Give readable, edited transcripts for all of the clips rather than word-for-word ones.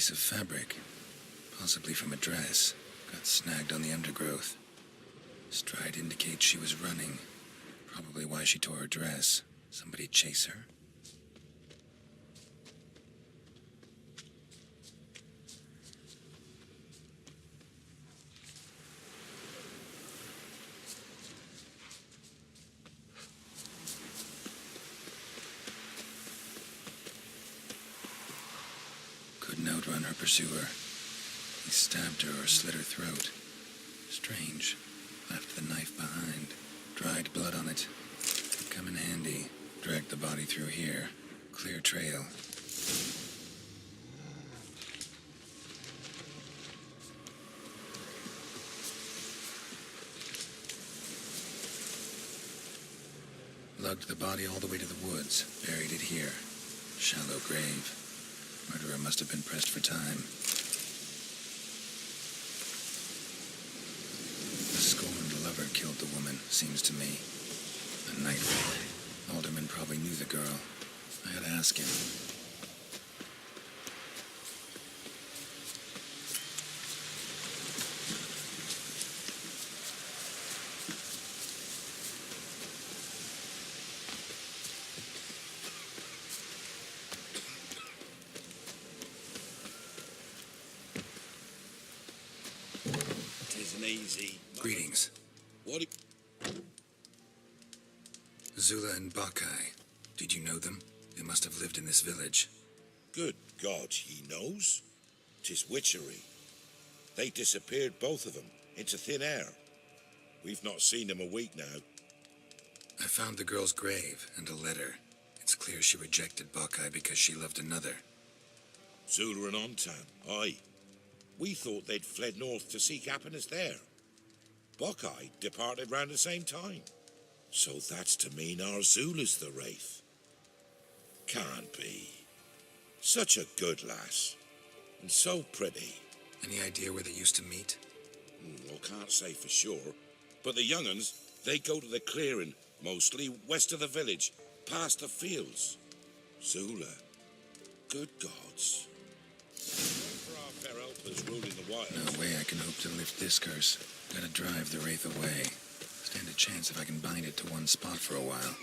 piece of fabric, possibly from a dress, got snagged on the undergrowth. Stride indicates she was running, probably why she tore her dress. Somebody chase her? Couldn't outrun her pursuer. He stabbed her or slit her throat. Strange. Left the knife behind. Dried blood on it. Could come in handy. Dragged the body through here. Clear trail. Lugged the body all the way to the woods. Buried it here. Shallow grave. Murderer must have been pressed for time. The scorned lover killed the woman, seems to me. A nightmare. Alderman probably knew the girl. I had to ask him. Easy. Greetings. What? Zula and Bakai. Did you know them? They must have lived in this village. Good God, he knows. 'Tis witchery. They disappeared, both of them, into thin air. We've not seen them a week now. I found the girl's grave and a letter. It's clear she rejected Bakai because she loved another. Zula and Ontan, aye. We thought they'd fled north to seek happiness there. Bakai departed round the same time. So that's to mean our Zula's the wraith. Can't be. Such a good lass. And so pretty. Any idea where they used to meet? Well, can't say for sure. But the young'uns, they go to the clearing, mostly west of the village, past the fields. Zula. Good gods. For our fair helpers ruling the wilds. No way I can hope to lift this curse. Gotta drive the wraith away. Stand a chance if I can bind it to one spot for a while.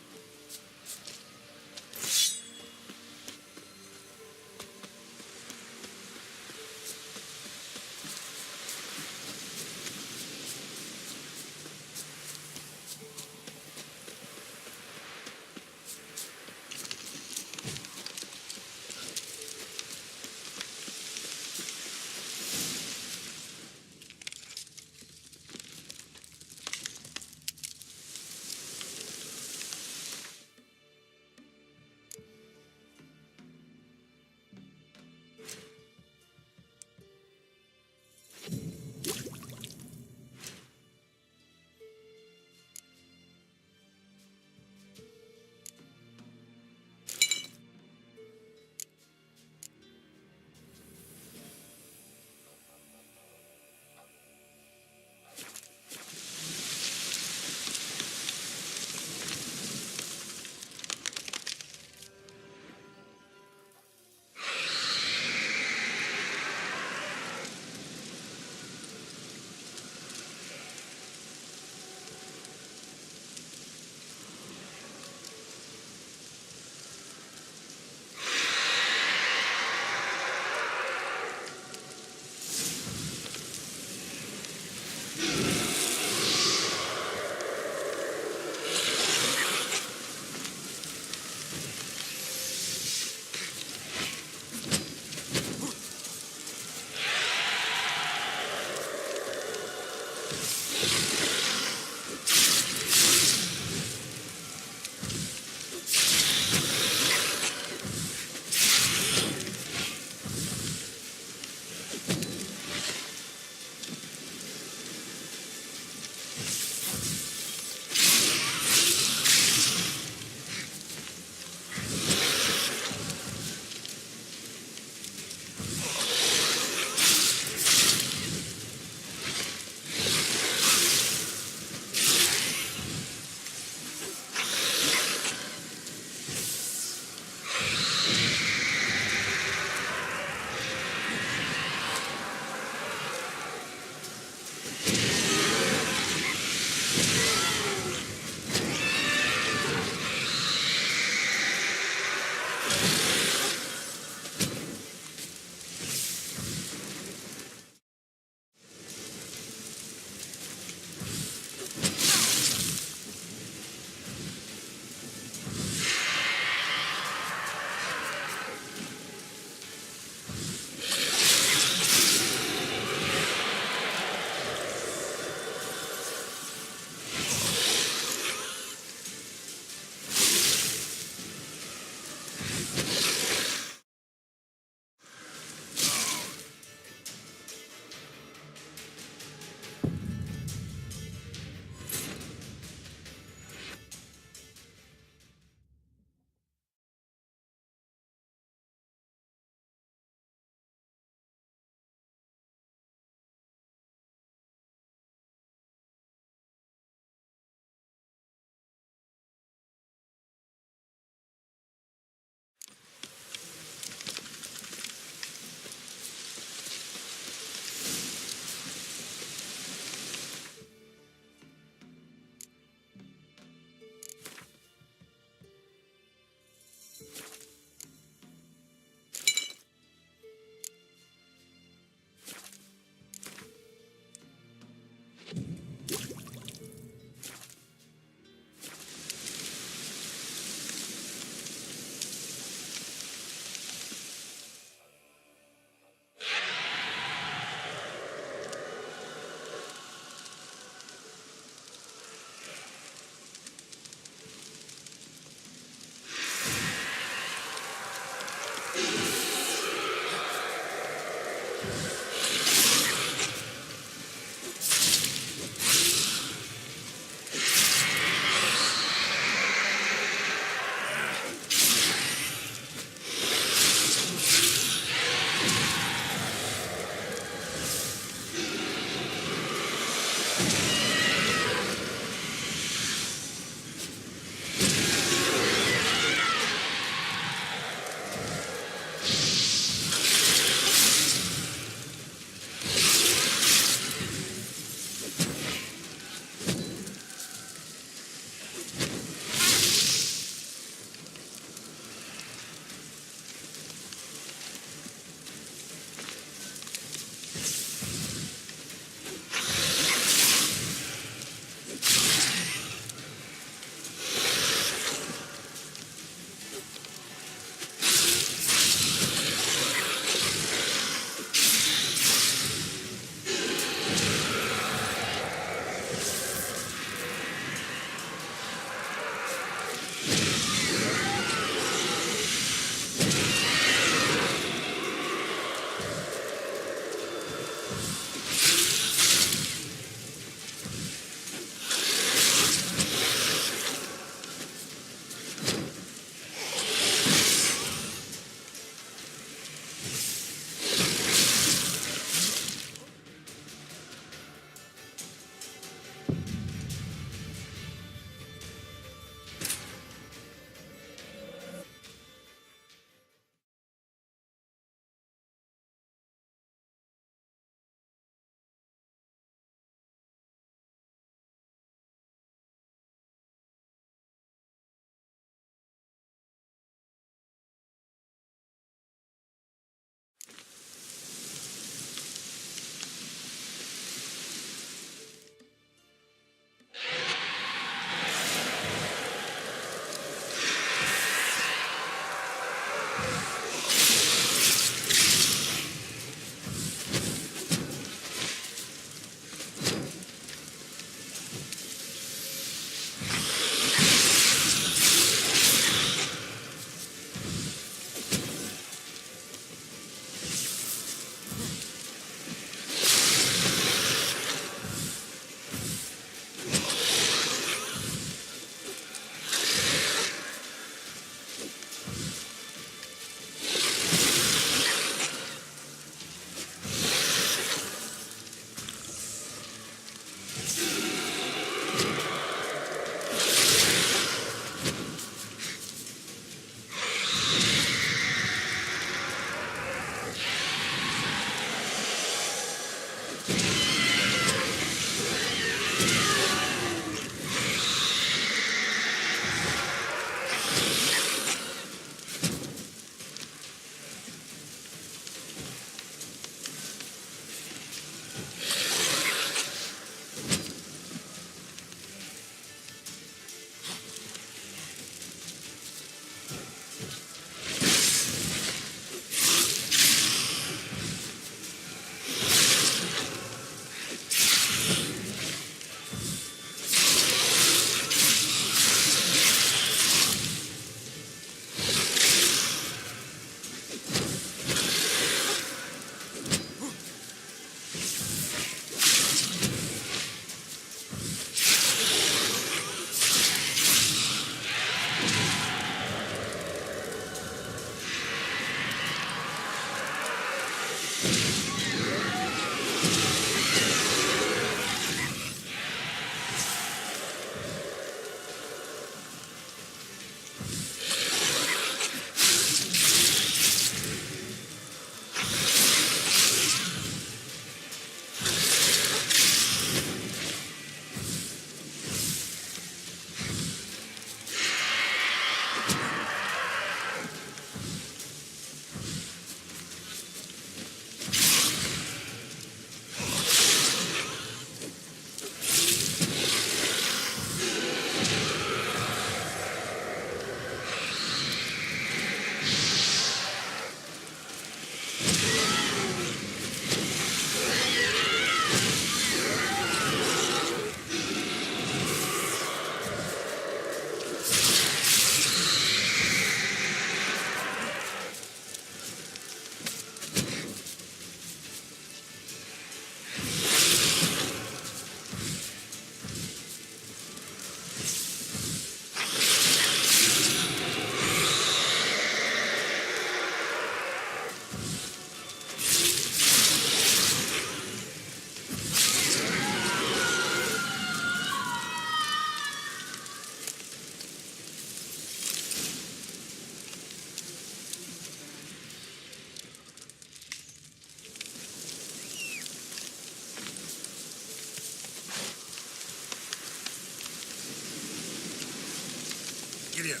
Giddy up.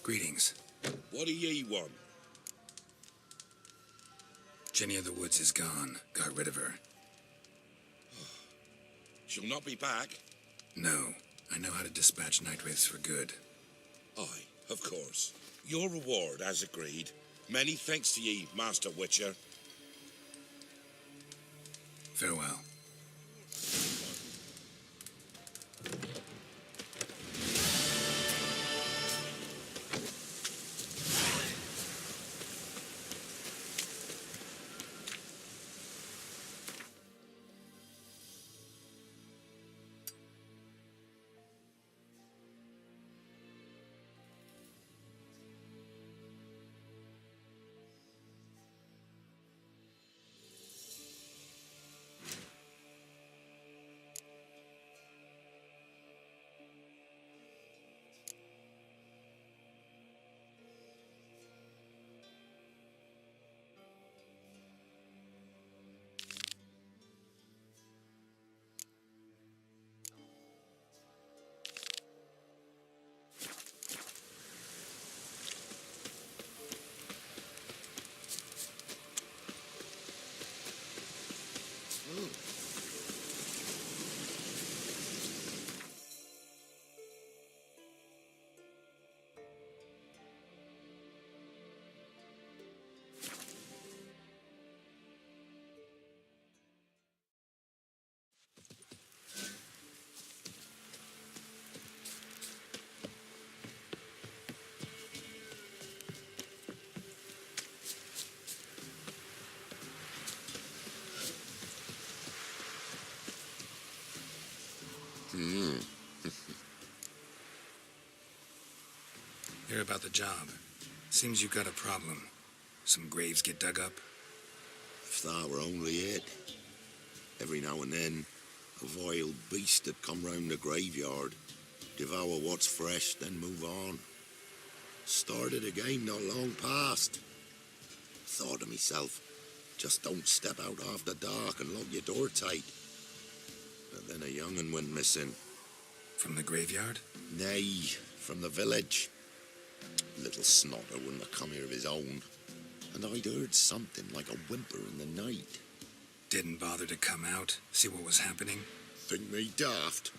Greetings. What do ye want? Jenny of the Woods is gone. Got rid of her. She'll not be back? No. I know how to dispatch night wraiths for good. Aye, of course. Your reward, as agreed. Many thanks to ye, Master Witcher. Farewell. Hear about the job. Seems you got a problem. Some graves get dug up. If that were only it. Every now and then, a vile beast would come round the graveyard, devour what's fresh, then move on. Started again not long past. Thought to myself, just don't step out after dark and lock your door tight. But then a young'un went missing. From the graveyard? Nay, from the village. Little snotter wouldn't have come here of his own. And I'd heard something like a whimper in the night. Didn't bother to come out, see what was happening? Think me daft?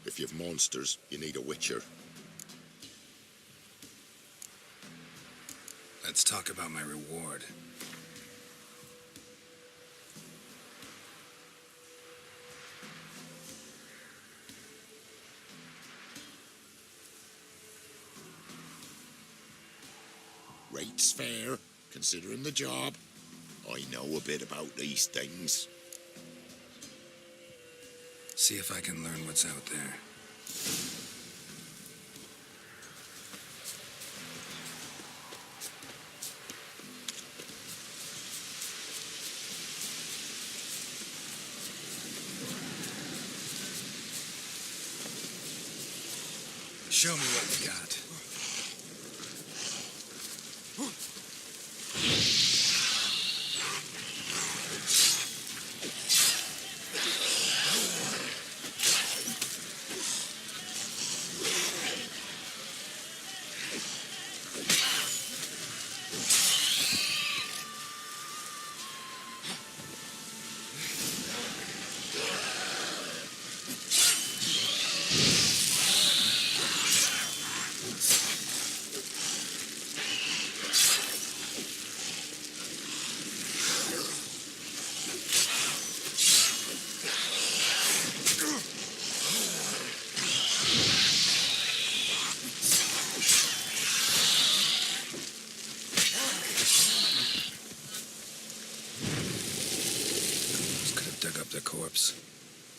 If you've monsters, you need a witcher. Let's talk about my reward. Rate's fair, considering the job. I know a bit about these things. See if I can learn what's out there. Show me what you got.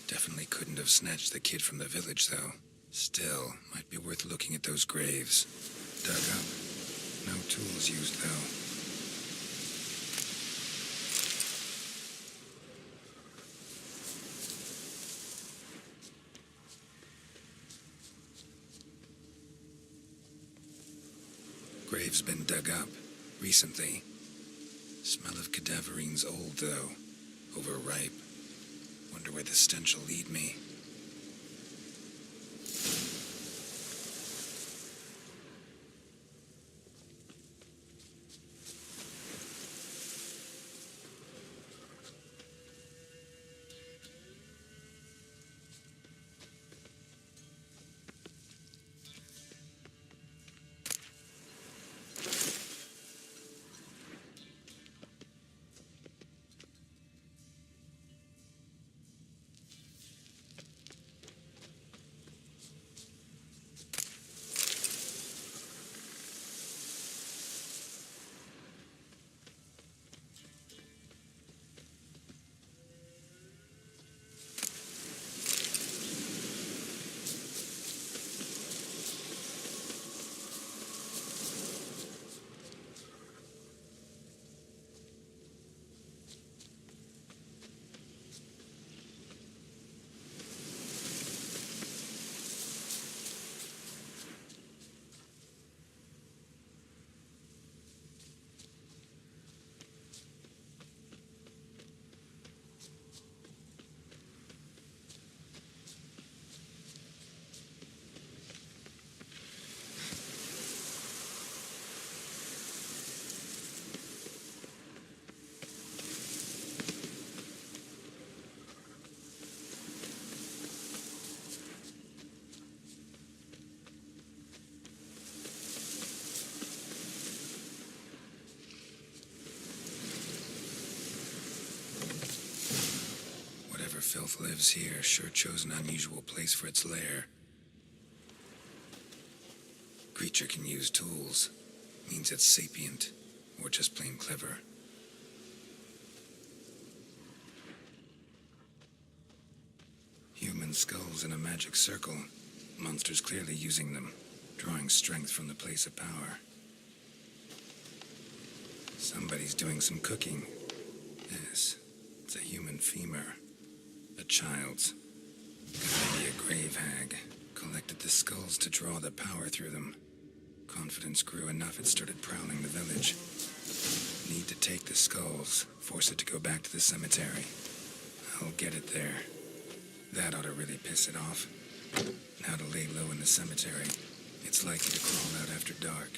Definitely couldn't have snatched the kid from the village, though. Still, might be worth looking at those graves. Dug up. No tools used, though. Grave's been dug up. Recently. Smell of cadaverine's old, though. Overripe. Wonder where the stench will lead me. filth lives here sure chose an unusual place for its lair. Creature can use tools. Means it's sapient, or just plain clever. Human skulls in a magic circle. Monsters clearly using them, drawing strength from the place of power. Somebody's doing some cooking. Yes, it's a human femur. A child's. Could be a grave hag. Collected the skulls to draw the power through them. Confidence grew enough it started prowling the village. Need to take the skulls, force it to go back to the cemetery. I'll get it there. That ought to really piss it off. Now to lay low in the cemetery. It's likely to crawl out after dark.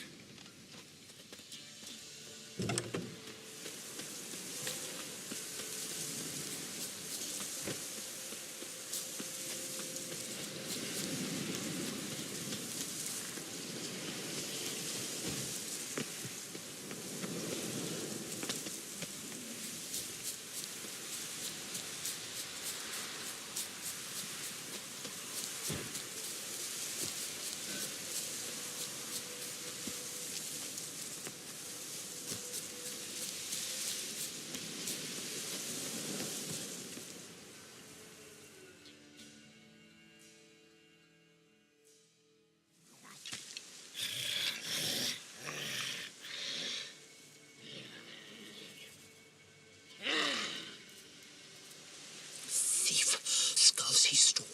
He stole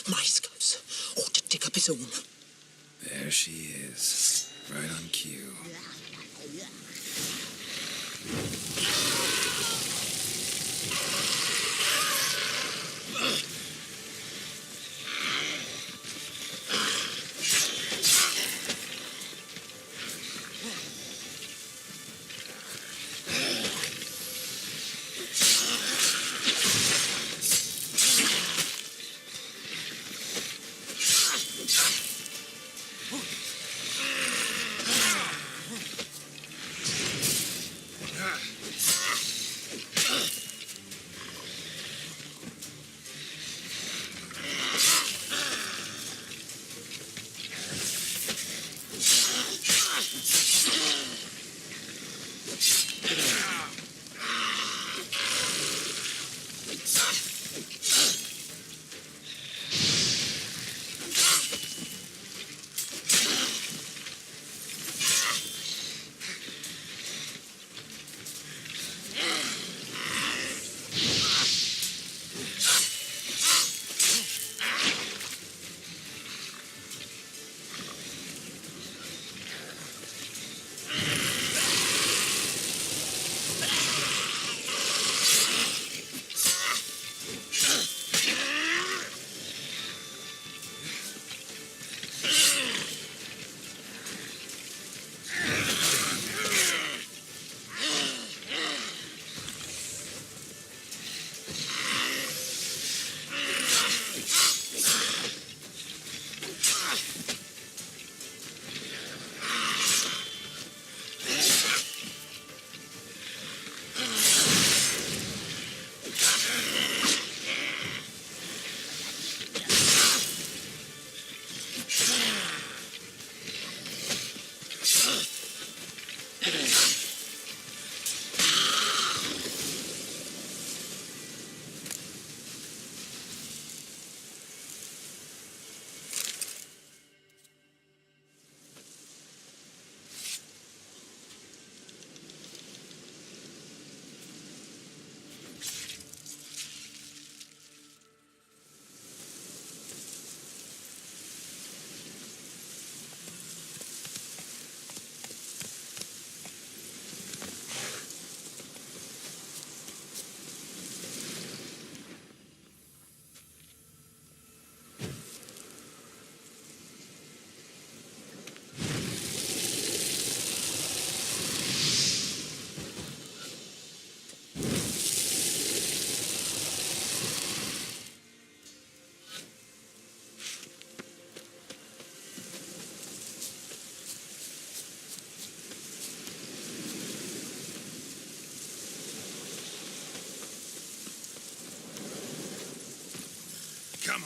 my skulls. Ought to dig up his own. There she is, right on cue.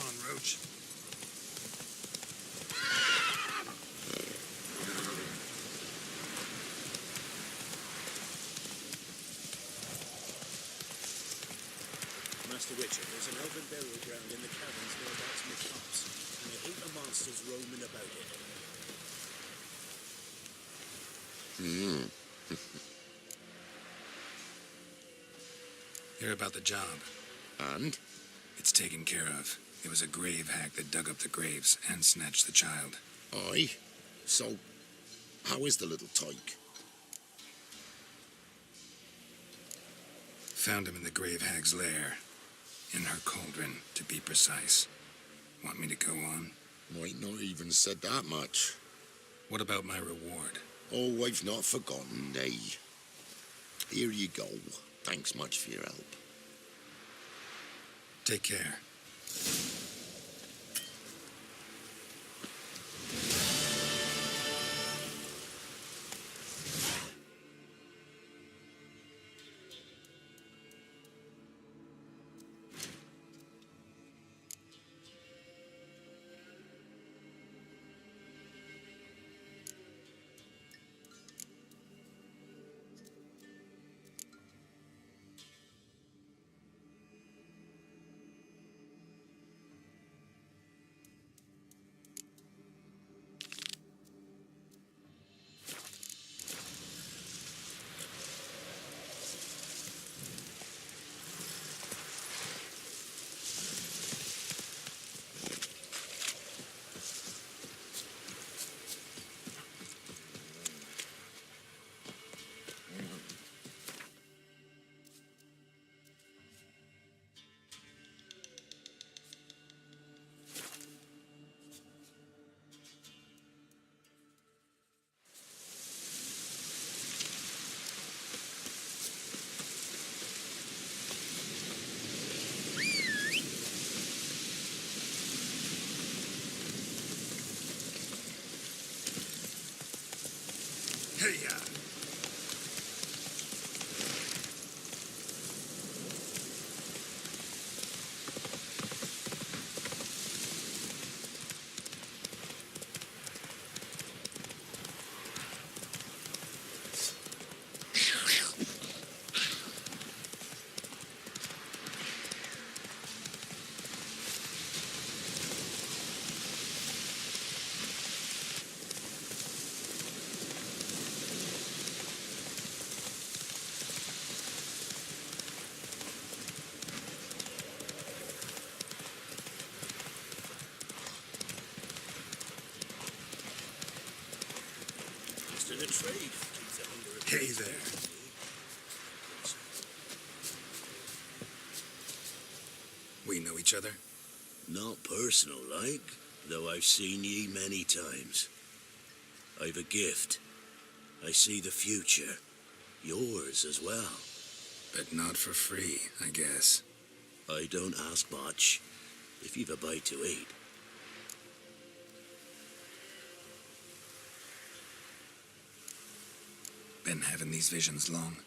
on, Roach. Master Witcher, there's an elven burial ground in the caverns near Blacksmith Tops, and a heap of monsters roaming about it. Hear about the job. And? It's taken care of. It was a grave hack that dug up the graves and snatched the child. Aye. So, how is the little tyke? Found him in the grave hag's lair. In her cauldron, to be precise. Want me to go on? Might not even said that much. What about my reward? Oh, I've not forgotten, nay. Here you go. Thanks much for your help. Take care. Hey-ya! The trade. Hey there. We know each other? Not personal like, though I've seen ye many times. I've a gift. I see the future. Yours as well. But not for free, I guess. I don't ask much, if you've a bite to eat. Been having these visions long?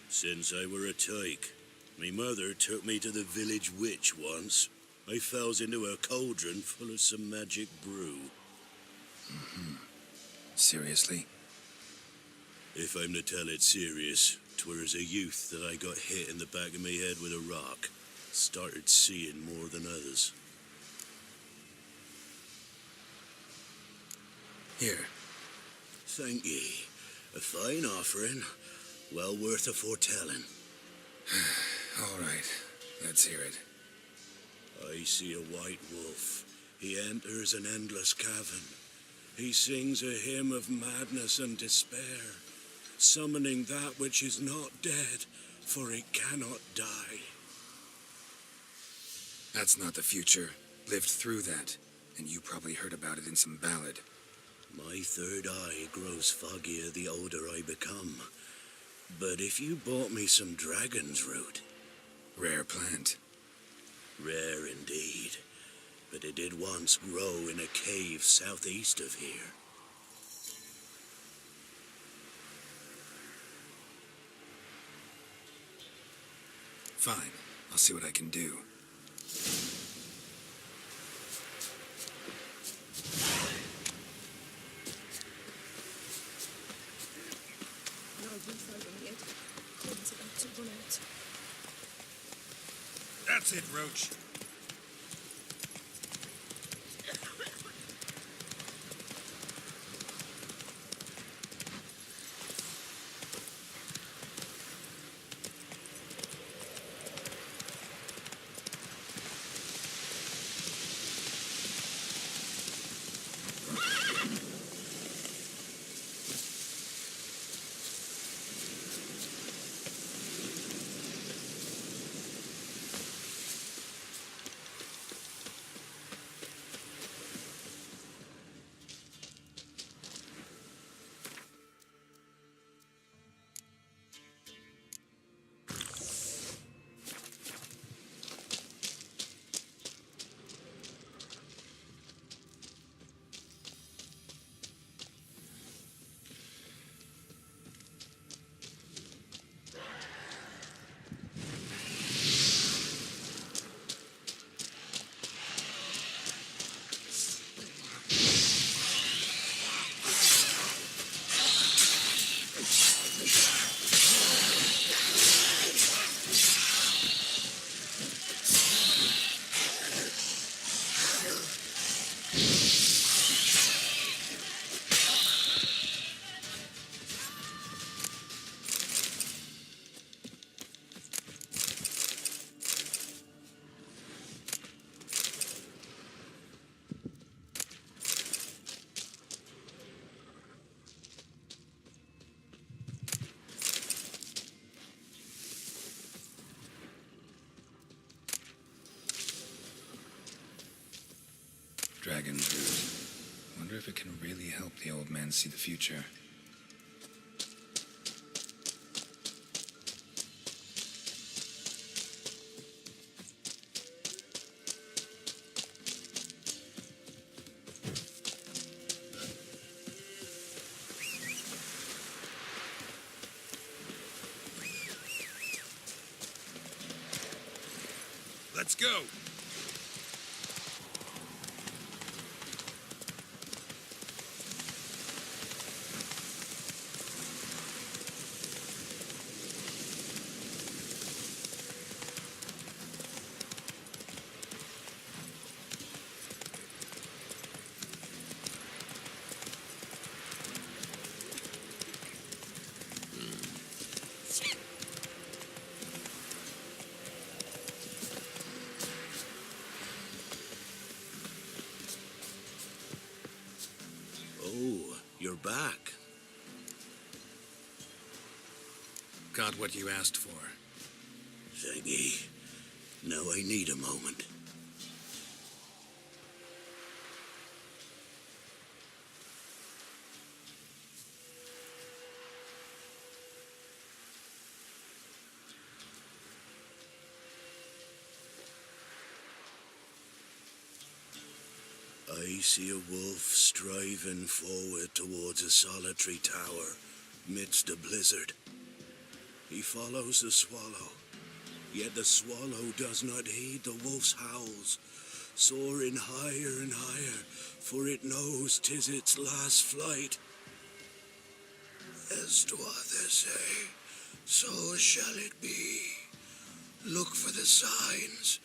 Since I were a tyke. Me mother took me to the village witch once. I fells into a cauldron full of some magic brew. Seriously? If I'm to tell it serious, 'twere as a youth that I got hit in the back of me head with a rock. Started seeing more than others. Here. Thank ye. A fine offering, well worth a foretelling. All right. Let's hear it. I see a white wolf. He enters an endless cavern. He sings a hymn of madness and despair, summoning that which is not dead, for it cannot die. That's not the future. Lived through that, and you probably heard about it in some ballad. My third eye grows foggier the older I become. But if you bought me some dragon's root... Rare plant. Rare indeed. But it did once grow in a cave southeast of here. Fine. I'll see what I can do. refiling it. Coin's about to run out. That's it, Roach. Dragon's root. Wonder if it can really help the old man see the future. Let's go! Oh, you're back. Got what you asked for. Thanky. Now I need a moment. I see a wolf striving forward towards a solitary tower midst a blizzard. He follows the swallow, yet the swallow does not heed the wolf's howls, soaring higher and higher, for it knows 'tis its last flight. As to others say, so shall it be. Look for the signs.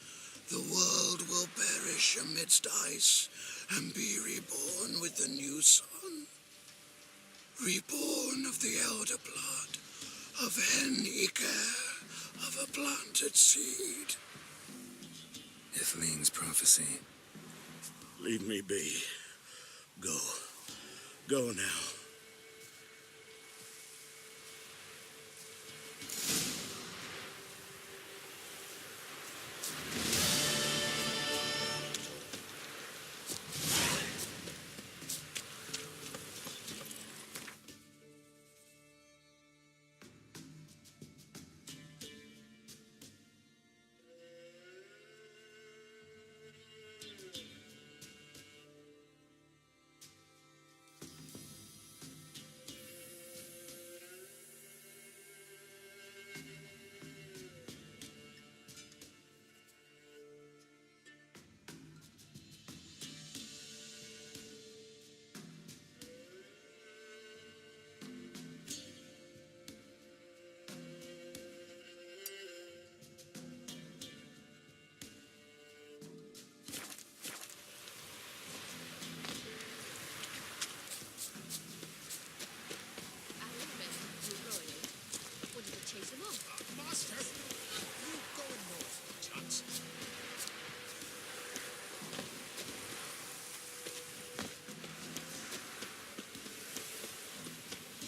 The world will perish amidst ice and be reborn with the new sun. Reborn of the elder blood, of hen Iker, of a planted seed. Ithleen's prophecy. Leave me be. Go. Go now.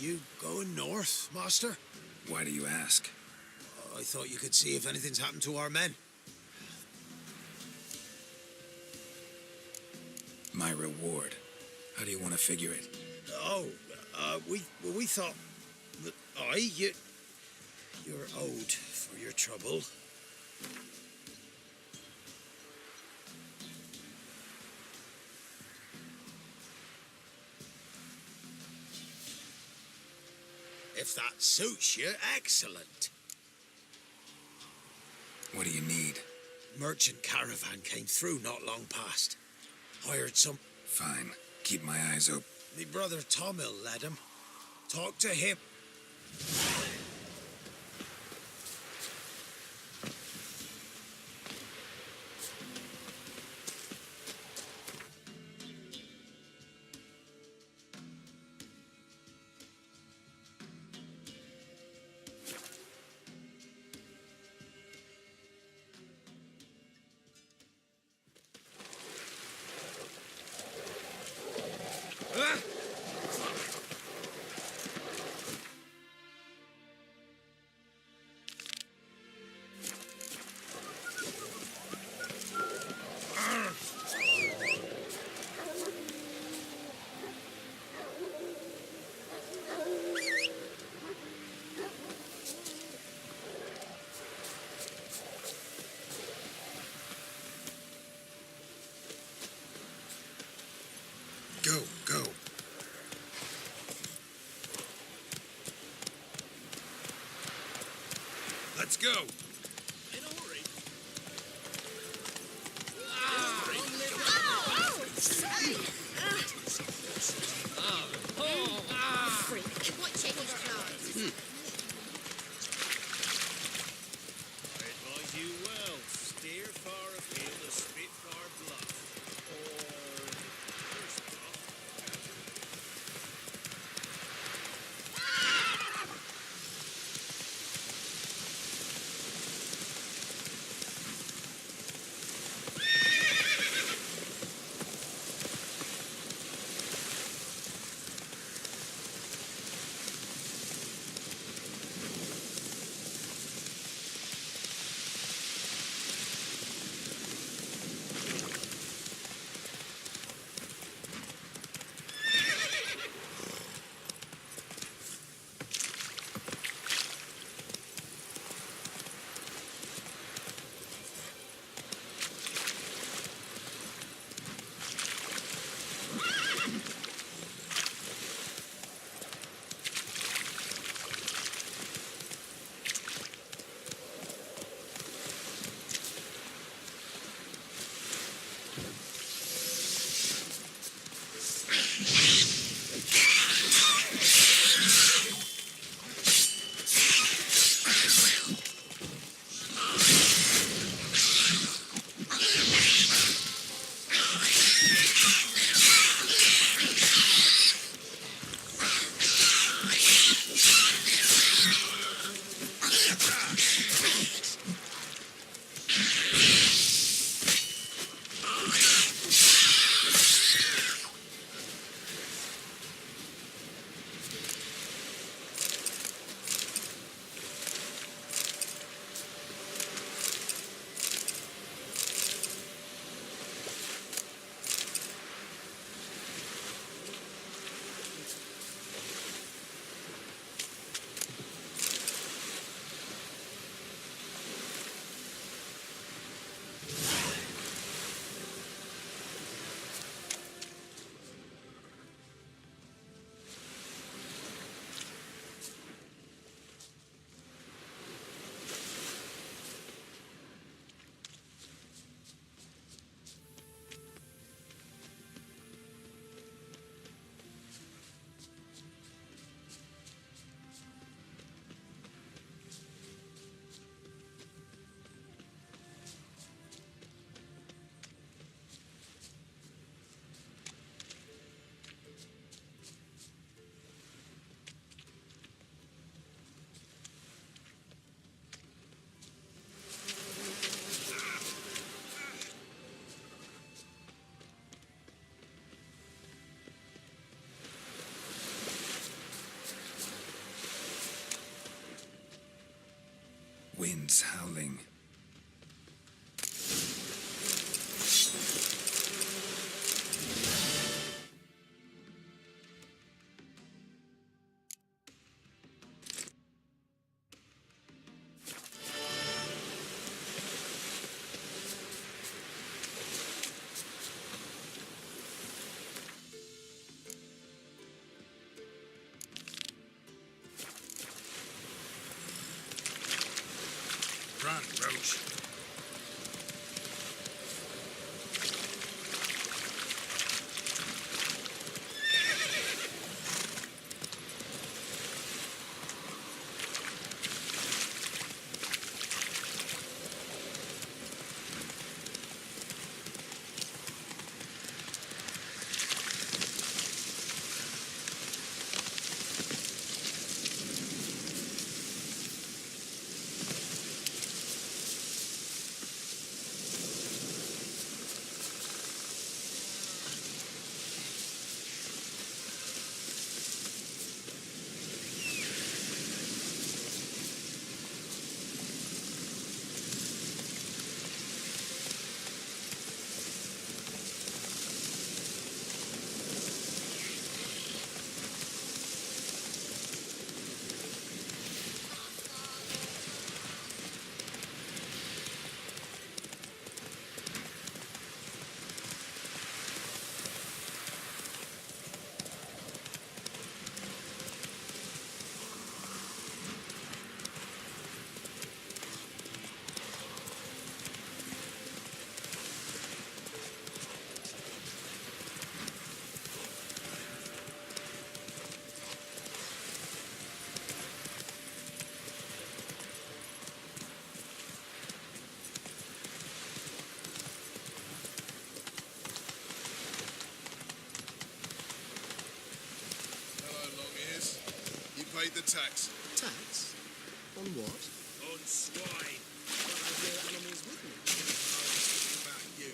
You going north, Master? Why do you ask? I thought you could see if anything's happened to our men. My reward. How do you want to figure it? Oh, we thought that you're owed for your trouble. If that suits you, excellent. What do you need? Merchant caravan came through not long past. Hired some... Fine. Keep my eyes open. Me brother Tomil led him. Talk to him. Go. Let's go. I advise you well. Steer far afield of Spitfire Bluff. Or... first off... Winds howling. Run, Roach. Paid the tax. Tax? On what? On swine. But I have no animals with me. About you.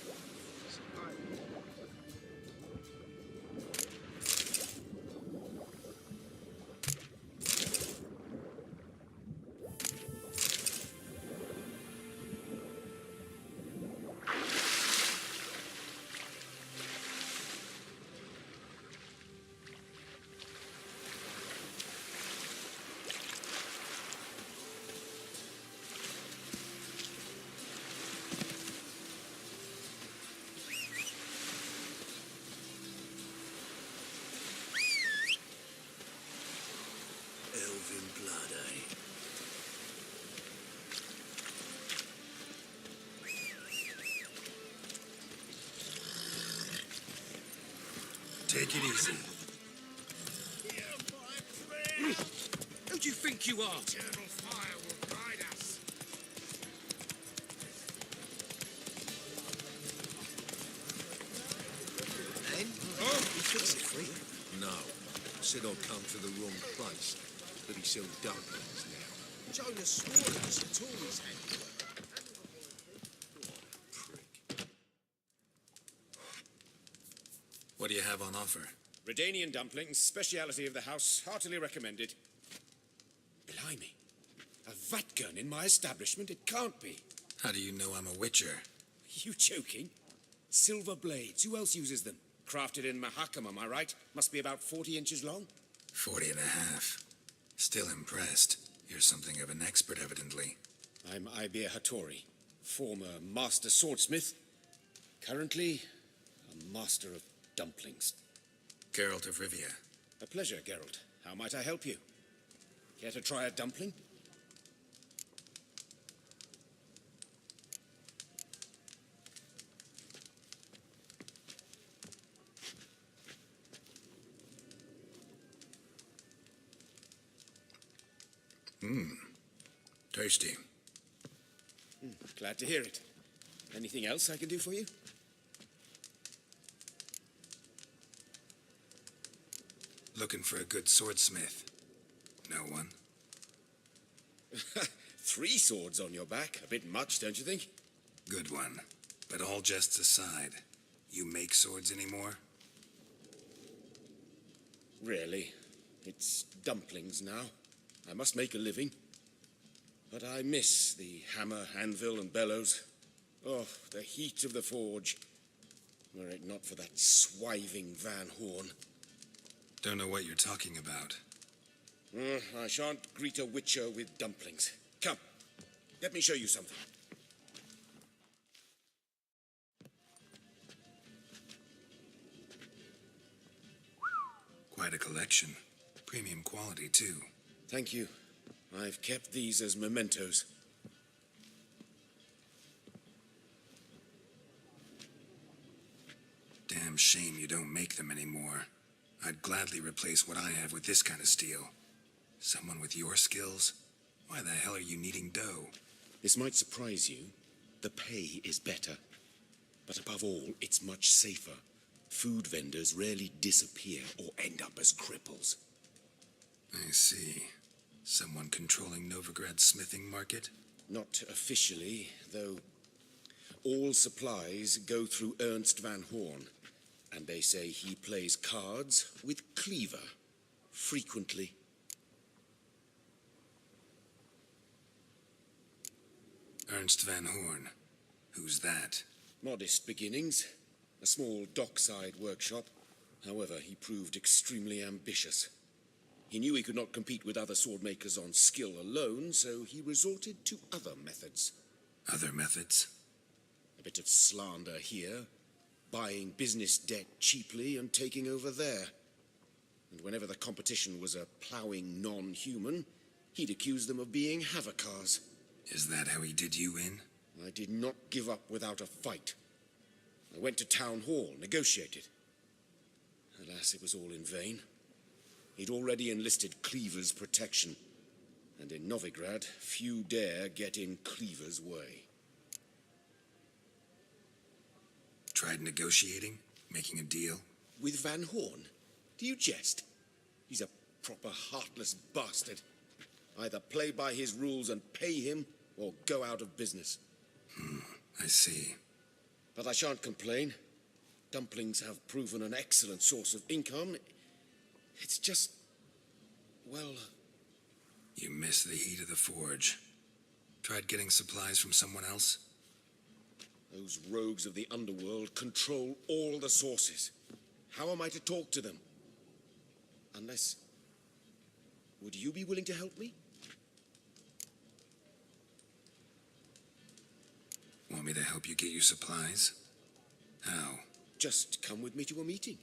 Elven blood, eh? Take it easy. Who do you think you are? Eternal fire will guide us. Then? Oh, He fix it for you? No. Said I'd come to the wrong place. But he sells dumplings now. Jonah swore it was the Tories' handiwork. Prick. What do you have on offer? Redanian dumplings, speciality of the house, heartily recommended. Blimey, a vat gun in my establishment? It can't be. How do you know I'm a witcher? Are you joking? Silver blades, who else uses them? Crafted in Mahakam, am I right? Must be about 40 inches long. 40 and a half. Still impressed. You're something of an expert, evidently. I'm Ibir Hattori, former master swordsmith. Currently, a master of dumplings. Geralt of Rivia. A pleasure, Geralt. How might I help you? Care to try a dumpling? Tasty. Glad to hear it. Anything else I can do for you? Looking for a good swordsmith. No one? 3 swords on your back. A bit much, don't you think? Good one. But all jests aside, you make swords anymore? Really? It's dumplings now. I must make a living. But I miss the hammer, anvil, and bellows. Oh, the heat of the forge. Were it not for that swiving Van Horn. Don't know what you're talking about. I shan't greet a witcher with dumplings. Come, let me show you something. Quite a collection. Premium quality, too. Thank you. I've kept these as mementos. Damn shame you don't make them anymore. I'd gladly replace what I have with this kind of steel. Someone with your skills? Why the hell are you needing dough? This might surprise you. The pay is better. But above all, it's much safer. Food vendors rarely disappear or end up as cripples. I see. Someone controlling Novigrad's smithing market? Not officially, though all supplies go through Ernst Van Horn. And they say he plays cards with Cleaver. Frequently. Ernst Van Horn. Who's that? Modest beginnings. A small dockside workshop. However, he proved extremely ambitious. He knew he could not compete with other swordmakers on skill alone, so he resorted to other methods. Other methods? A bit of slander here, buying business debt cheaply and taking over there. And whenever the competition was a ploughing non-human, he'd accuse them of being Havocars. Is that how he did you in? I did not give up without a fight. I went to town hall, negotiated. Alas, it was all in vain. He'd already enlisted Cleaver's protection, and in Novigrad, few dare get in Cleaver's way. Tried negotiating? Making a deal? With Van Horn? Do you jest? He's a proper heartless bastard. Either play by his rules and pay him, or go out of business. I see. But I shan't complain. Dumplings have proven an excellent source of income. It's just, well... You miss the heat of the forge. Tried getting supplies from someone else? Those rogues of the underworld control all the sources. How am I to talk to them? Unless... Would you be willing to help me? Want me to help you get you supplies? How? Just come with me to a meeting.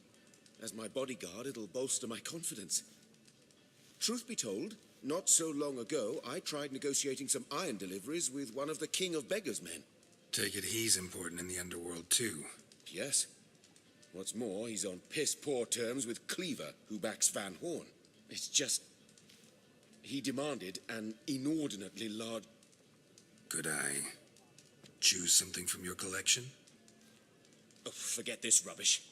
As my bodyguard, it'll bolster my confidence. Truth be told, not so long ago, I tried negotiating some iron deliveries with one of the King of Beggars' men. Take it he's important in the underworld, too. Yes. What's more, he's on piss-poor terms with Cleaver, who backs Van Horn. It's just... He demanded an inordinately large... Could I choose something from your collection? Oh, forget this rubbish.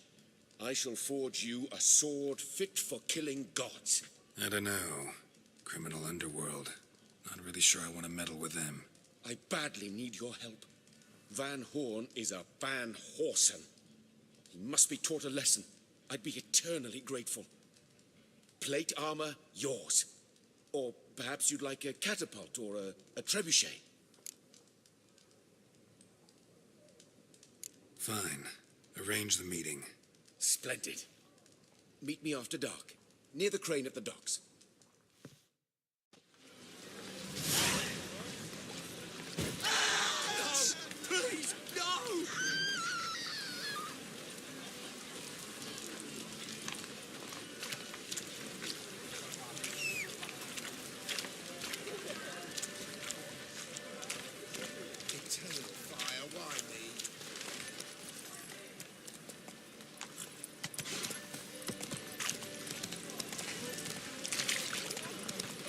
I shall forge you a sword fit for killing gods. I don't know. Criminal underworld. Not really sure I want to meddle with them. I badly need your help. Van Horn is a Van Horsen. He must be taught a lesson. I'd be eternally grateful. Plate armor, yours. Or perhaps you'd like a catapult or a trebuchet. Fine. Arrange the meeting. Splendid. Meet me after dark, near the crane at the docks. Please, no! Eternal fire, why me?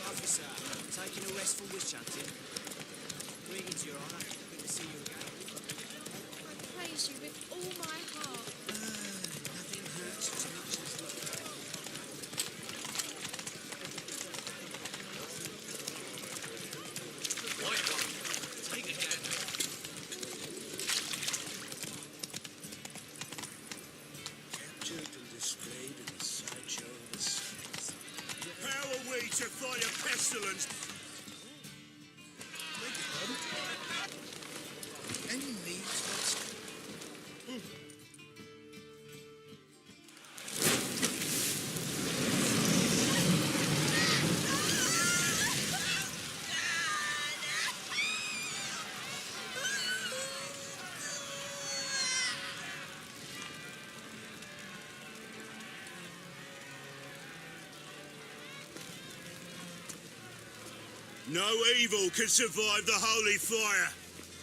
Officer, taking a restful witch hunting. Greetings, Your Honour. Good to see you again. I praise you with all my heart. Nothing hurts as much as looking. White one, take it again. Captured and displayed in the sideshow of the saints. How are we to fight a pestilence? Any needs, Master? No evil can survive the holy fire.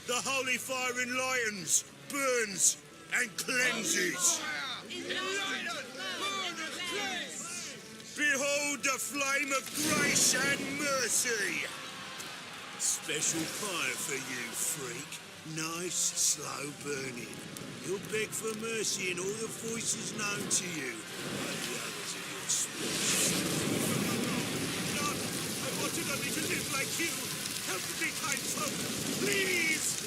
The holy fire enlightens, burns, and cleanses. Behold the flame of grace and mercy. Special fire for you, freak. Nice, slow burning. You'll beg for mercy in all the voices known to you by the others of your species. I wanted only to live like you. Help me, kind folk, please!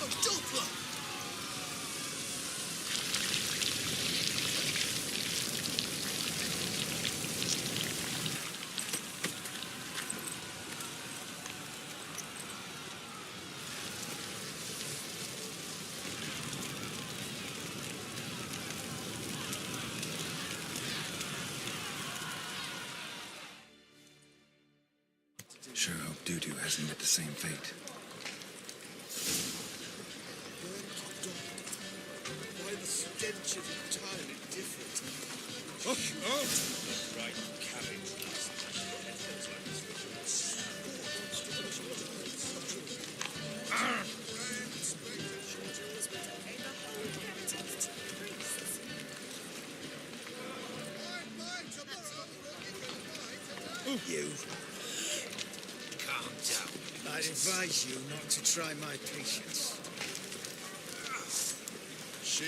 A Doppler! Sure hope Doo-Doo hasn't met the same fate. Why the stench is entirely different? Right, cabbage. You. Calm down. I'd advise you not to try my patience. She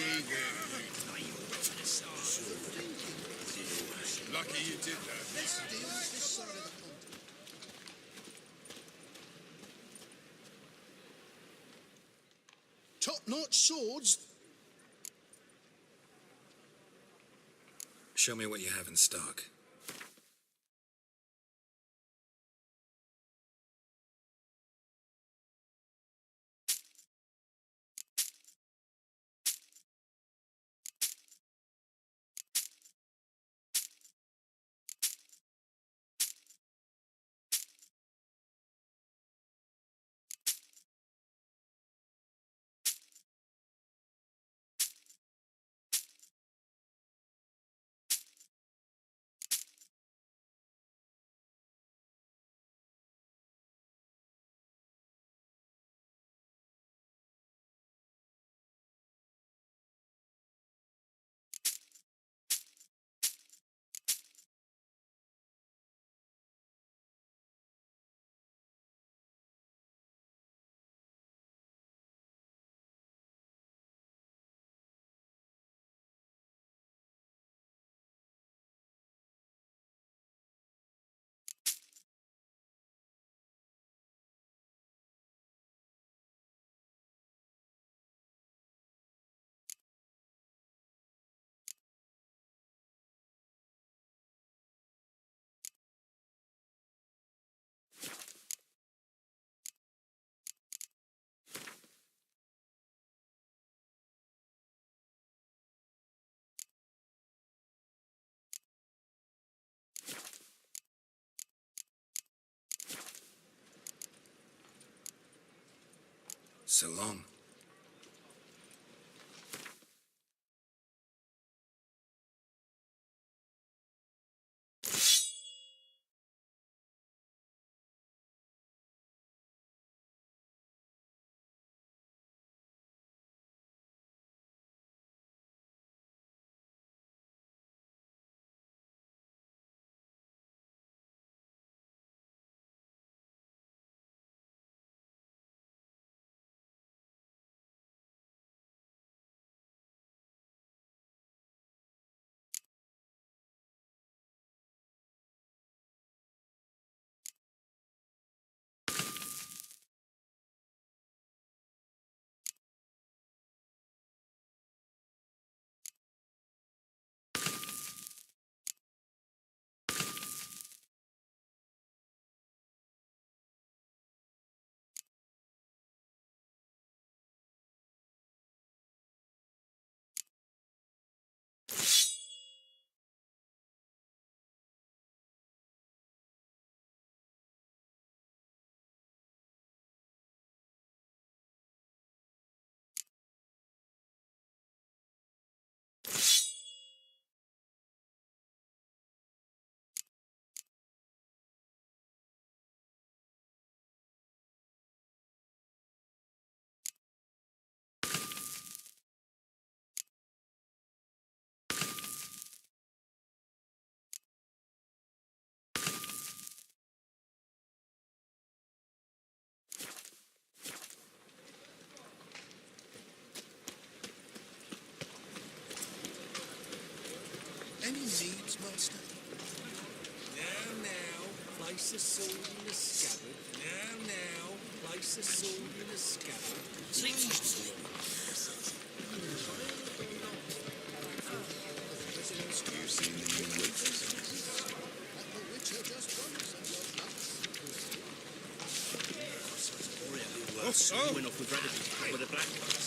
Lucky you did that. Top-notch swords. Show me what you have in stock. So long. master. Now, place the sword in the scabbard. Now, place the sword in the scabbard. Sleep softly. You've seen the new witches. The Witcher just once and your nuts. Went off with Radaby with a black ones.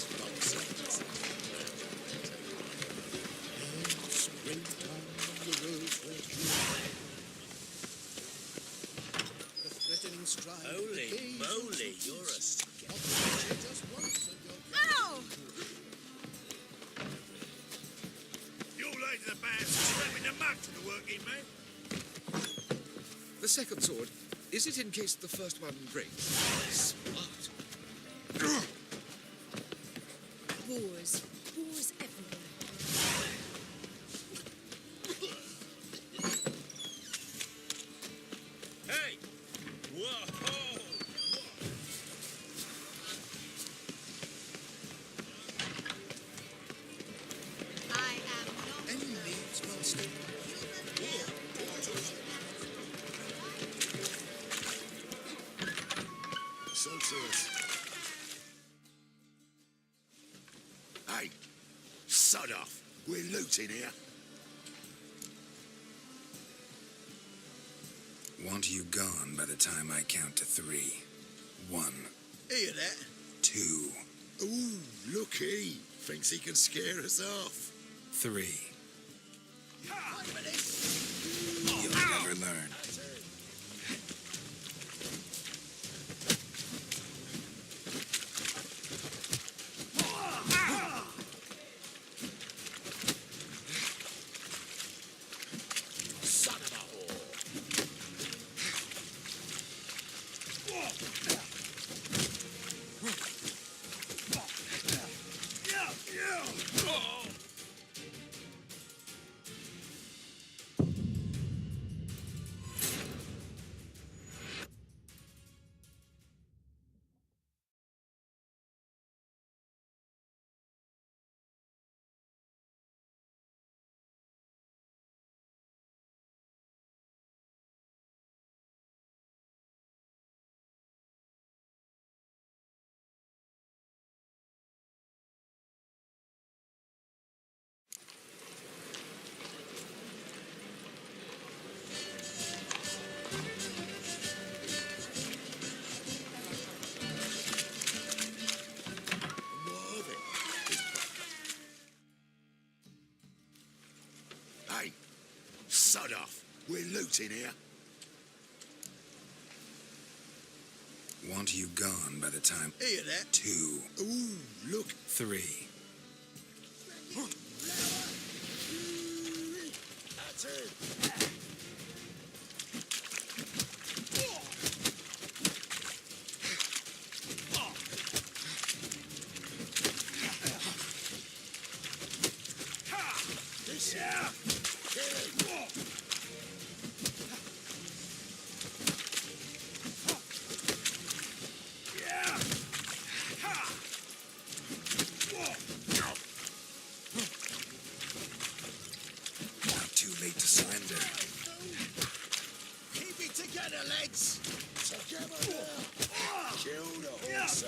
Holy moly, you're a Ow! You ladies are bad for slapping the mud to the working man. The second sword, is it in case the first one breaks? Smart. Wars. Wars everywhere. Hey! Whoa! I am not. Any needs, master? So to us. Hey, sod off. We're looting here. Want you gone by the time I count to 3. 1, Hear that? 2, Ooh, look he. Thinks he can scare us off. 3. You'll never learn. Son of a whore. More of it. Hey, sod off. We're looting here. Want you gone by the time Hear that? 2, Ooh, look. 3. That's it. This yeah. Not too late to surrender. Keep it together, lads. Together now. Kill the horse.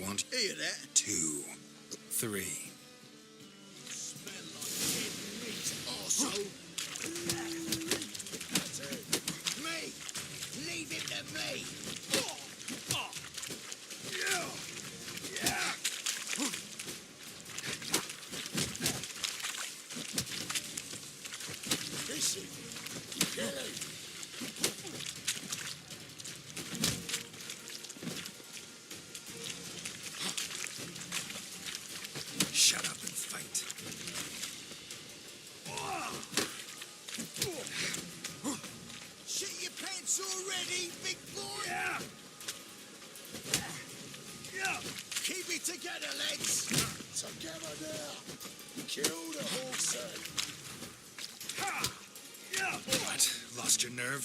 Want Hear that? 2, 3. Smell like dead meat, arsehole. That's it. Me! Leave it to me! Listen, Shut up and fight. Shit your pants already, big boy? Yeah. Yeah. Keep it together, lads. Together now. Kill the horse. Ha. Yeah. What? Lost your nerve?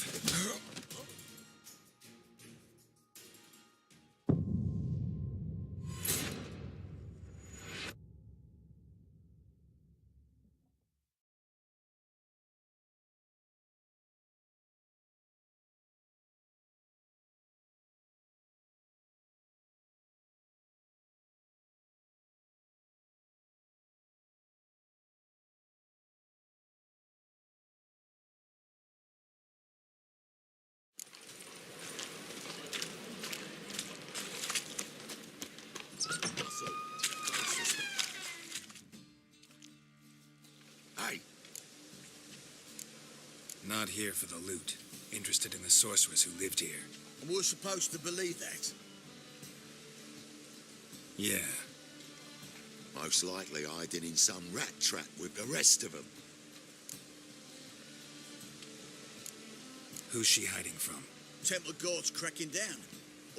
Hey, Not here for the loot. Interested in the sorceress who lived here. And we're supposed to believe that. Yeah. most likely hiding in some rat trap with the rest of them. Who's she hiding from? Temple guards cracking down.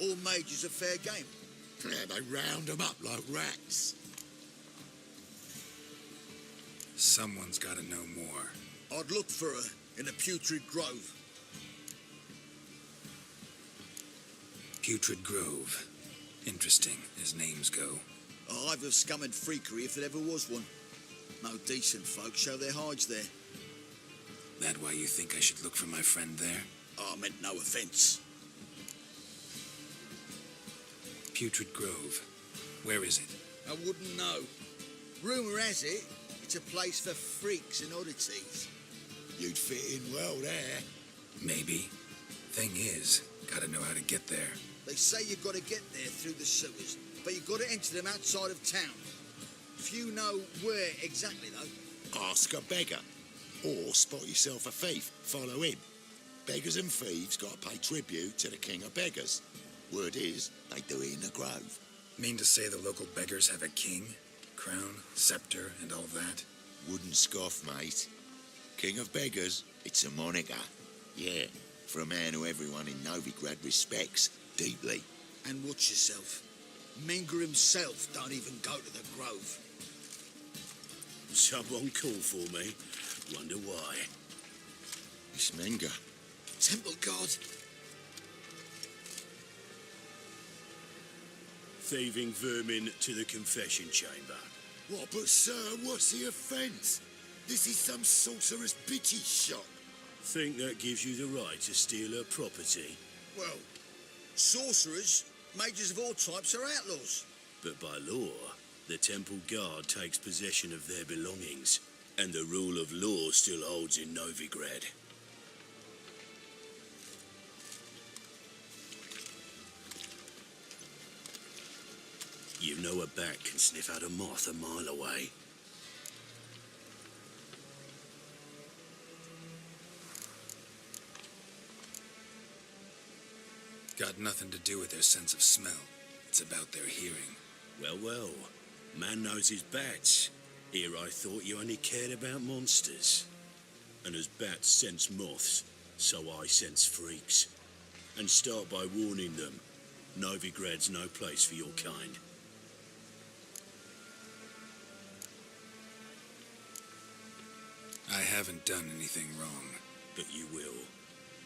All mages are fair game. Yeah, they round them up like rats. Someone's got to know more. I'd look for her in the Putrid Grove. Putrid Grove. Interesting, as names go. A hive of scum and freakery if there ever was one. No decent folk show their hides there. That why you think I should look for my friend there? I meant no offence. Putrid Grove. Where is it? I wouldn't know. Rumour has it, it's a place for freaks and oddities. You'd fit in well there. Maybe. Thing is, gotta know how to get there. They say you've got to get there through the sewers, but you've got to enter them outside of town. Few know where exactly, though. Ask a beggar. Or spot yourself a thief. Follow him. Beggars and thieves got to pay tribute to the king of beggars. Word is, they do it in the grove. Mean to say the local beggars have a king, crown, scepter, and all that? Wouldn't scoff, mate. King of beggars, it's a moniker. Yeah, for a man who everyone in Novigrad respects deeply. And watch yourself. Menger himself don't even go to the grove. Someone call for me. Wonder why. It's Menger. Temple guard. Thieving vermin to the confession chamber. What, but sir, what's the offence? This is some sorcerer's bitchy shop. Think that gives you the right to steal her property? Well, sorcerers, mages of all types are outlaws. But by law, the temple guard takes possession of their belongings, and the rule of law still holds in Novigrad. You know a bat can sniff out a moth a mile away. Got nothing to do with their sense of smell. It's about their hearing. Well, well. Man knows his bats. Here I thought you only cared about monsters. And as bats sense moths, so I sense freaks. And start by warning them, Novigrad's no place for your kind. I haven't done anything wrong. But you will.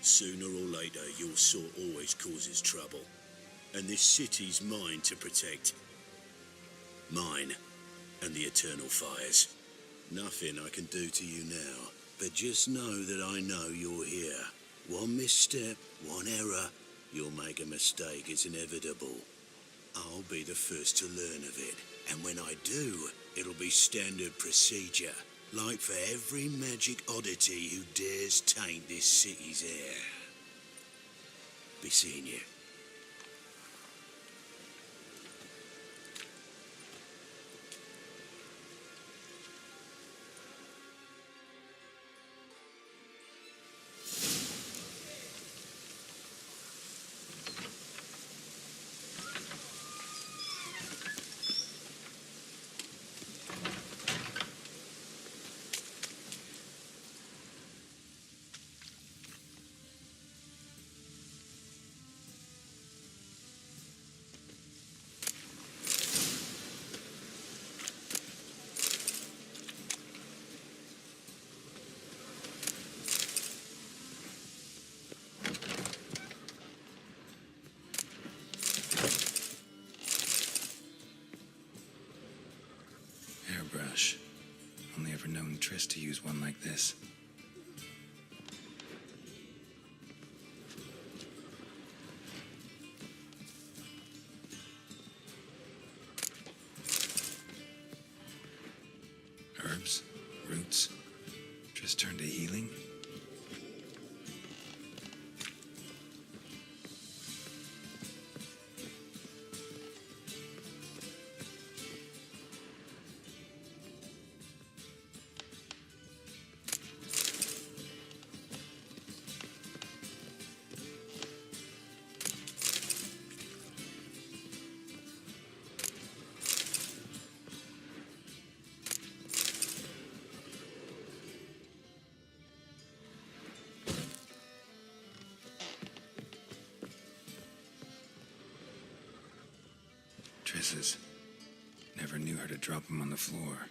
Sooner or later, your sort always causes trouble. And this city's mine to protect. Mine and the eternal fires. Nothing I can do to you now, but just know that I know you're here. One misstep, one error, you'll make a mistake, it's inevitable. I'll be the first to learn of it, and when I do, it'll be standard procedure, like for every magic oddity who dares taint this city's air. Be seeing you. Gosh, only ever known Triss to use one like this. Herbs, roots. Triss turned to healing. Triss's. Never knew her to drop them on the floor.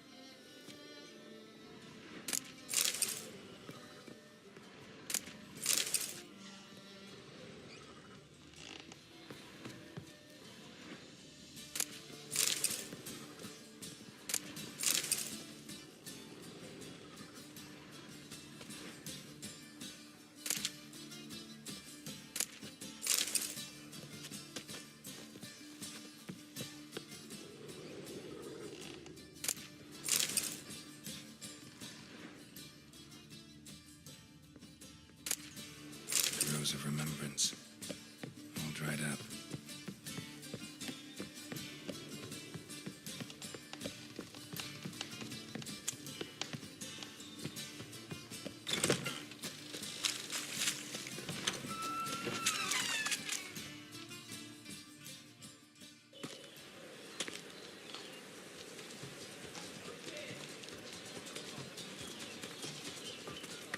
Of remembrance, all dried up.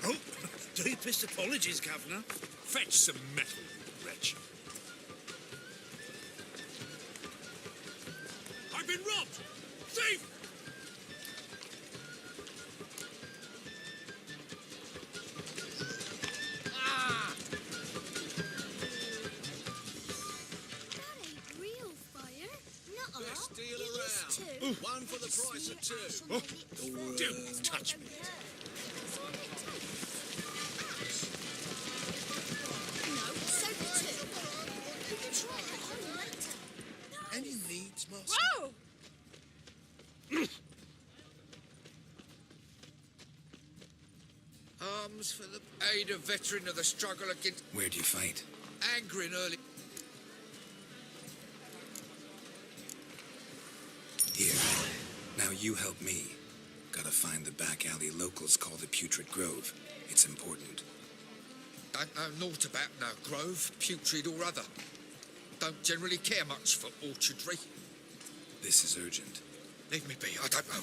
Oh, deepest apologies, Governor. Fetch some metal, you wretch. I've been robbed! Thief! That ain't real fire. Nuh-uh. Best deal It is around. too. One for the price of two. Oh. Don't touch me. Any needs, Master? Whoa! Arms for the aid of veteran of the struggle against Where'd you fight? anger in early... Here. Now you help me. Gotta find the back alley locals call the Putrid Grove. It's important. Don't know naught about no grove, putrid or other. Don't generally care much for orchardry. This is urgent. Leave me be, I don't know.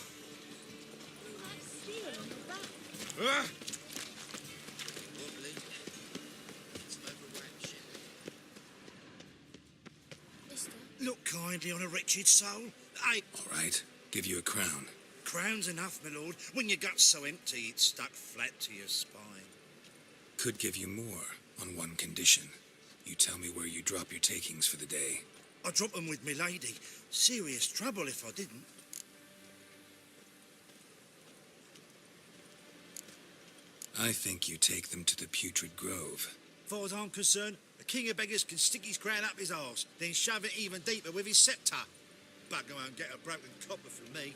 Look kindly on a wretched soul. All right, give you a crown. Crown's enough, my lord. When your gut's so empty, it's stuck flat to your spine. Could give you more on one condition. You tell me where you drop your takings for the day. I drop them with me lady. Serious trouble if I didn't. I think you take them to the Putrid Grove. Far as I'm concerned, the king of beggars can stick his crown up his arse, then shove it even deeper with his sceptre. Bugger won't get a broken copper from me.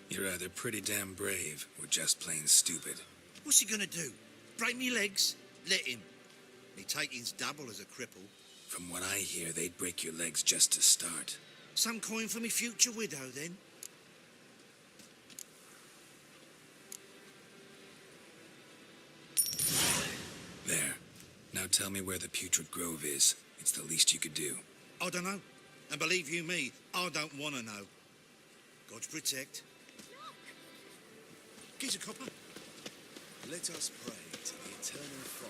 You're either pretty damn brave or just plain stupid. What's he gonna do? Break me legs? Let him. Me taking's double as a cripple. From what I hear, they'd break your legs just to start. Some coin for me future widow, then. There. Now tell me where the Putrid Grove is. It's the least you could do. I don't know. And believe you me, I don't want to know. God protect. Gives a copper. Let us pray to the eternal fire,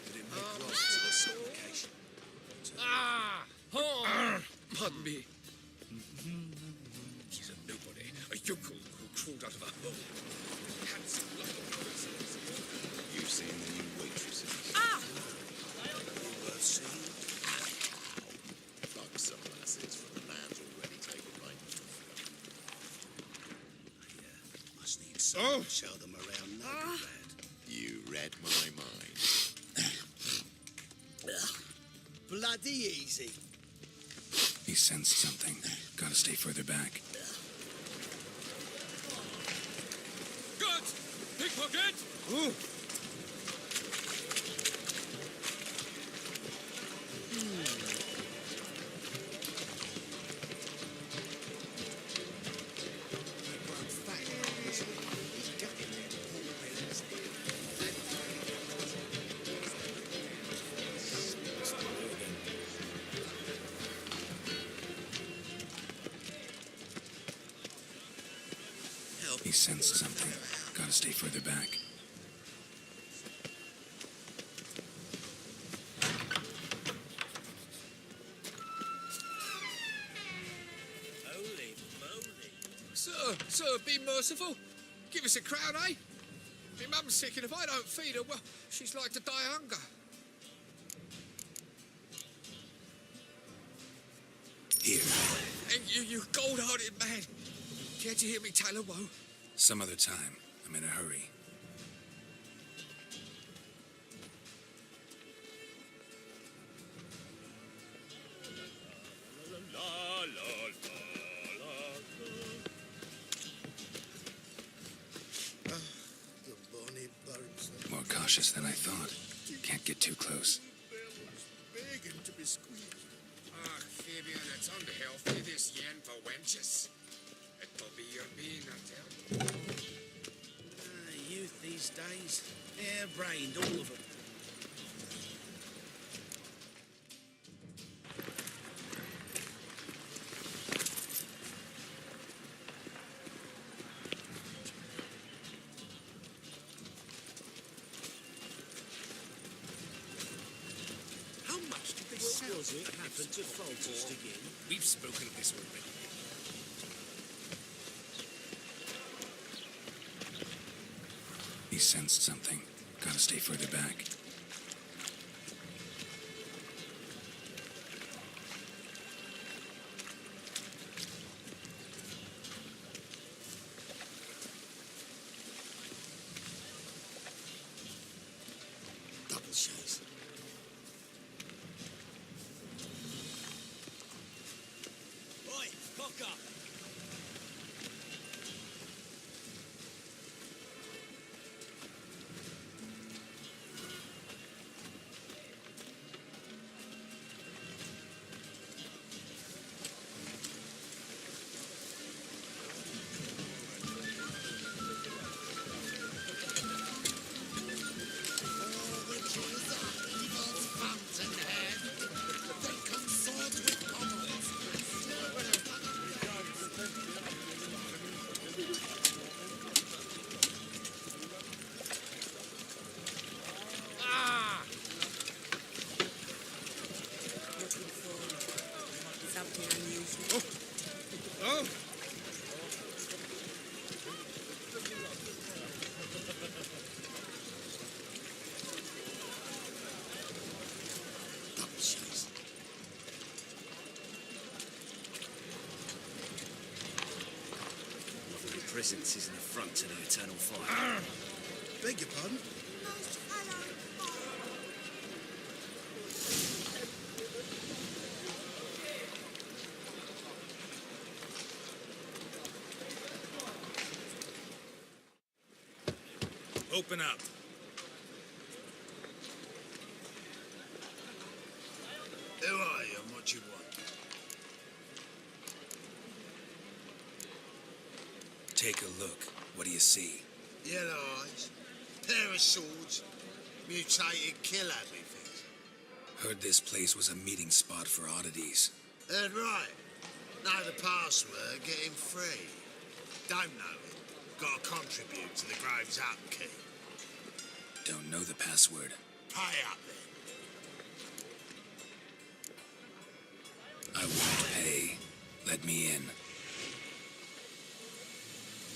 that it may grant to the supplication. Pardon me. She's a nobody, a yokel who crawled out of a hole. Handsome little princess. You've seen the new waitresses. Like some lasses from the man's already taken range. so show them around Novigrad. You read my mind. Bloody easy. He sensed something. Gotta stay further back. Good! Pickpocket! Ooh. He sensed something. Gotta stay further back. Holy moly. Sir, be merciful. Give us a crown, eh? My mum's sick, and if I don't feed her, well, she's like to die of hunger. Here. And you gold-hearted man. Can't you hear me tell her woe? Some other time. I'm in a hurry. The bonny birds. More cautious than I thought. Can't get too close. Begging to be squeezed. Ah, Fabian, it's unhealthy, this yen for wenches. It'll be your being, I tell you. Youth these days. Hair-brained, all of them. How much did they What sell? was it happened to falters again? We've spoken of this already. He sensed something. Gotta stay further back. Double chase. Oi, cock up! Something unusual. Oh! Double chase. Your presence is an affront to the eternal fire. Beg your pardon? Most hello. Open up. Who are you and what you want? Take a look. What do you see? Yellow eyes, pair of swords, mutated killer things. Heard this place was a meeting spot for oddities. Heard right. Know the password, get him free. Don't know it. Got to contribute to the Graves upkeep. Don't know the password. Pay up then. I won't pay. Let me in.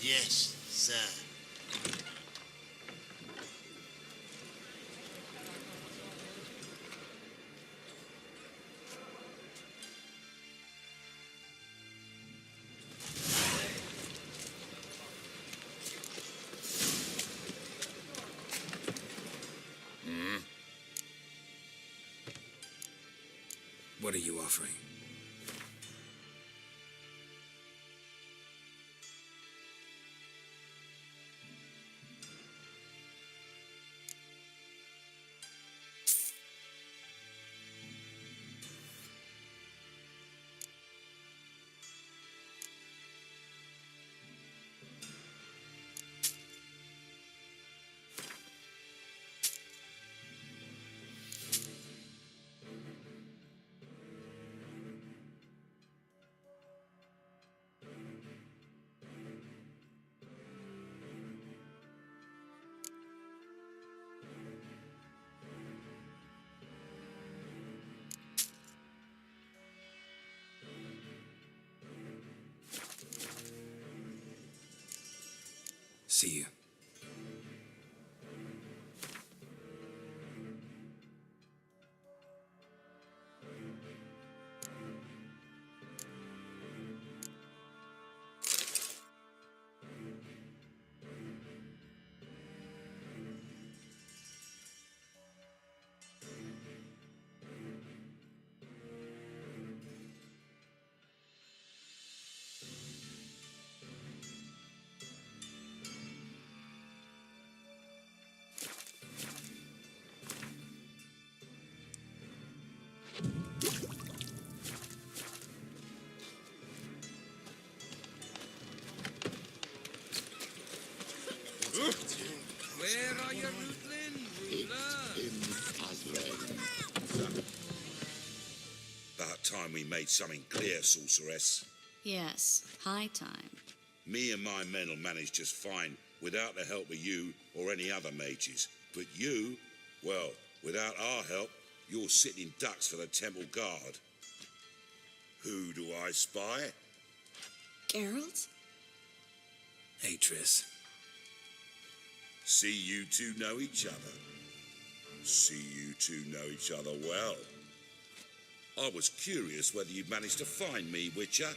Yes, sir. What are you offering? See you. Where are you, Ruthlin? About time we made something clear, sorceress. Yes, high time. Me and my men will manage just fine without the help of you or any other mages. But you, well, without our help, you're sitting ducks for the temple guard. Who do I spy? Geralt? Hey, Triss. See you two know each other. See you two know each other well. I was curious whether you'd managed to find me, Witcher.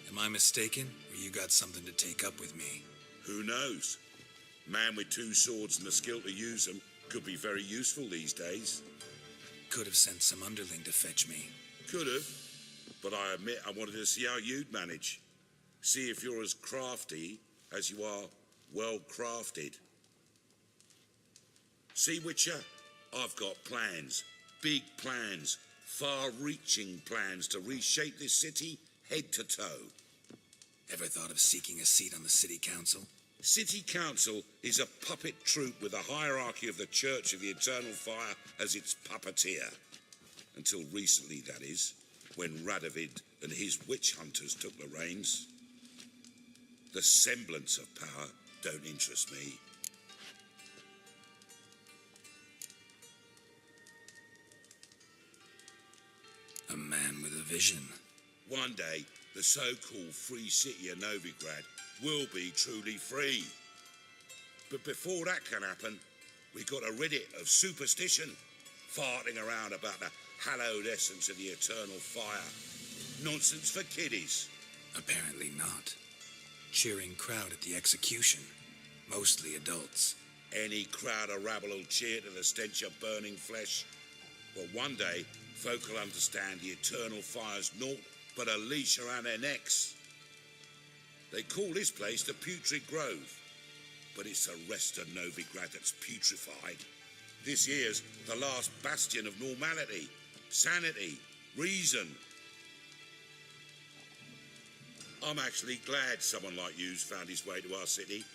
Am I mistaken, or you got something to take up with me? Who knows? Man with two swords and the skill to use them could be very useful these days. Could have sent some underling to fetch me. Could have, but I admit I wanted to see how you'd manage. See if you're as crafty as you are well-crafted. See, Witcher, I've got plans, big plans, far-reaching plans to reshape this city head to toe. Ever thought of seeking a seat on the city council? City council is a puppet troupe with a hierarchy of the Church of the Eternal Fire as its puppeteer. Until recently, that is, when Radovid and his witch hunters took the reins. The semblance of power don't interest me. A man with a vision. One day, the so-called free city of Novigrad will be truly free. But before that can happen, we've got to rid it of superstition, farting around about the hallowed essence of the eternal fire. Nonsense for kiddies. Apparently not. Cheering crowd at the execution. Mostly adults. Any crowd of rabble will cheer to the stench of burning flesh. Well, one day, folk will understand the eternal fire's naught but a leash around their necks. They call this place the Putrid Grove, but it's the rest of Novigrad that's putrefied. This here's the last bastion of normality, sanity, reason. I'm actually glad someone like you's found his way to our city,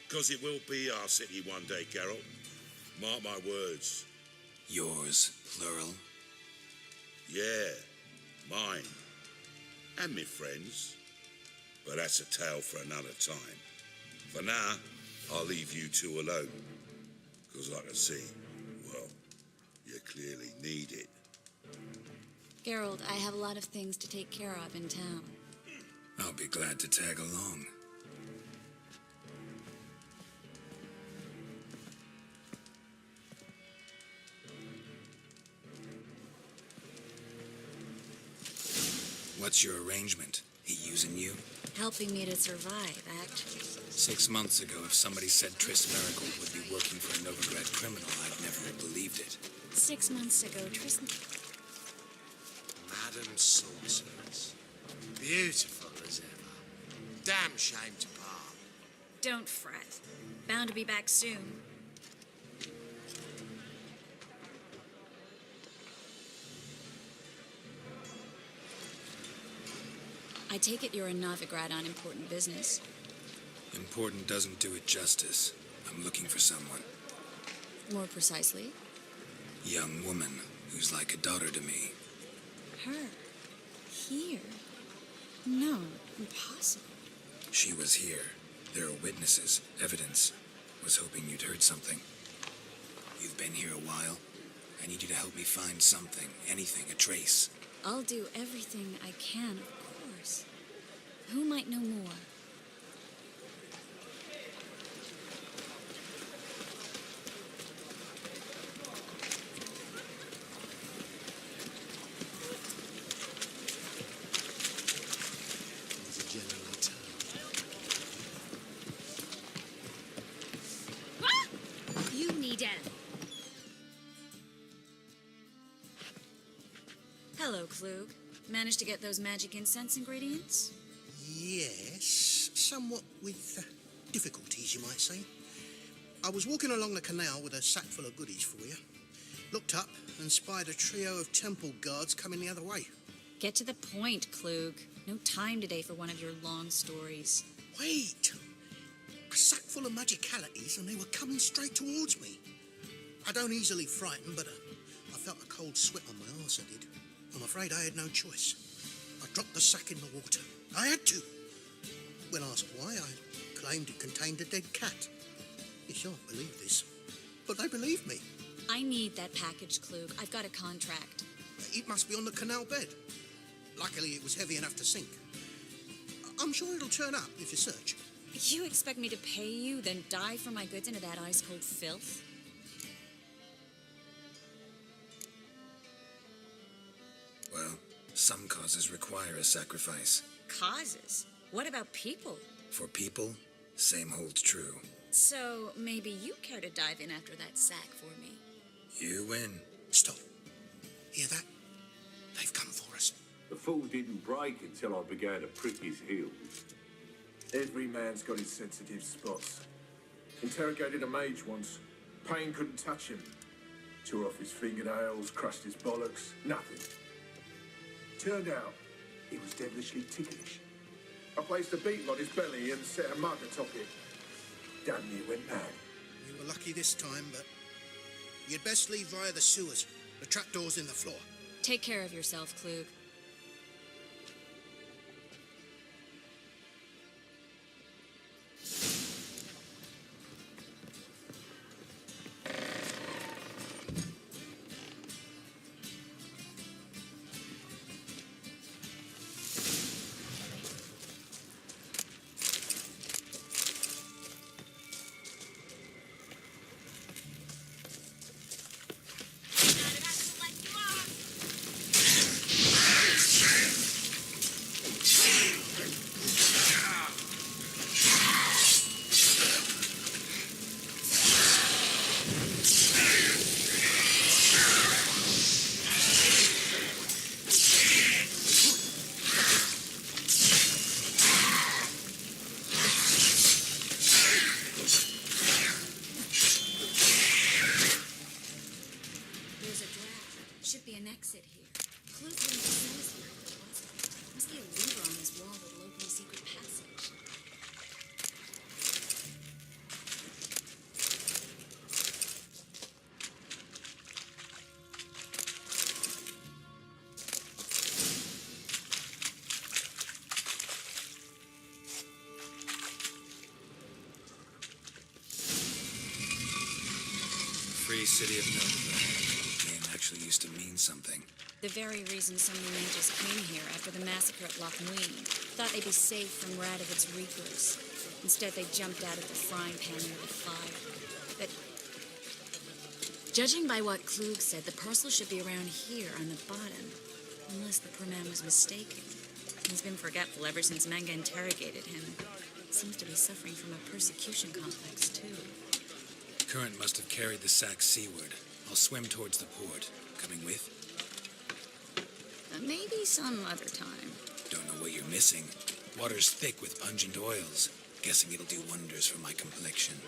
because it will be our city one day, Geralt. Mark my words. Yours, plural. Yeah, mine. And me friends. But that's a tale for another time. For now, I'll leave you two alone. Because I can see, well, you clearly need it. Geralt, I have a lot of things to take care of in town. I'll be glad to tag along. What's your arrangement? He using you? Helping me to survive, actually. 6 months ago, if somebody said Tris Merigold would be working for a Novigrad criminal, I'd never have believed it. 6 months ago, Tristan... Madam Sorceress. Beautiful as ever. Damn shame to part. Don't fret. Bound to be back soon. I take it you're a Novigrad on important business. Important doesn't do it justice. I'm looking for someone. More precisely? Young woman who's like a daughter to me. Her? Here? No, impossible. She was here. There are witnesses, evidence. Was hoping you'd heard something. You've been here a while. I need you to help me find something, anything, a trace. I'll do everything I can, of course. Who might know more? You need help. Hello, Klug. Managed to get those magic incense ingredients? Yes, somewhat with difficulties, you might say. I was walking along the canal with a sack full of goodies for you. Looked up and spied a trio of temple guards coming the other way. Get to the point, Klug. No time today for one of your long stories. Wait! A sack full of magicalities and they were coming straight towards me. I don't easily frighten, but I felt a cold sweat on my arse, I did. I'm afraid I had no choice. I dropped the sack in the water. I had to. When asked why, I claimed it contained a dead cat. You shan't believe this, but they believed me. I need that package, Klug. I've got a contract. It must be on the canal bed. Luckily, it was heavy enough to sink. I'm sure it'll turn up if you search. You expect me to pay you, then dive for my goods into that ice-cold filth? Well, some causes require a sacrifice. Causes? What about people? For people, same holds true. So maybe you care to dive in after that sack for me? You win. Stop. Hear that? They've come for us. The fall didn't break until I began to prick his heels. Every man's got his sensitive spots. Interrogated a mage once. Pain couldn't touch him. Tore off his fingernails, crushed his bollocks, nothing. Turned out, he was devilishly ticklish. I placed a beetle on his belly and set a mug atop it. Damn near went mad. You were lucky this time, but you'd best leave via the sewers. The trapdoor's in the floor. Take care of yourself, Klug. Free city of Novigrad. The name actually used to mean something. The very reason so many mages came here after the massacre at Loch Muin. Thought they'd be safe from Radovid's reapers. Instead, they jumped out of the frying pan into the fire. But judging by what Klug said, the parcel should be around here on the bottom. Unless the poor man was mistaken. He's been forgetful ever since Manga interrogated him. Seems to be suffering from a persecution complex, too. Current must have carried the sack seaward. I'll swim towards the port. Coming with? Maybe some other time. Don't know what you're missing. Water's thick with pungent oils. Guessing it'll do wonders for my complexion.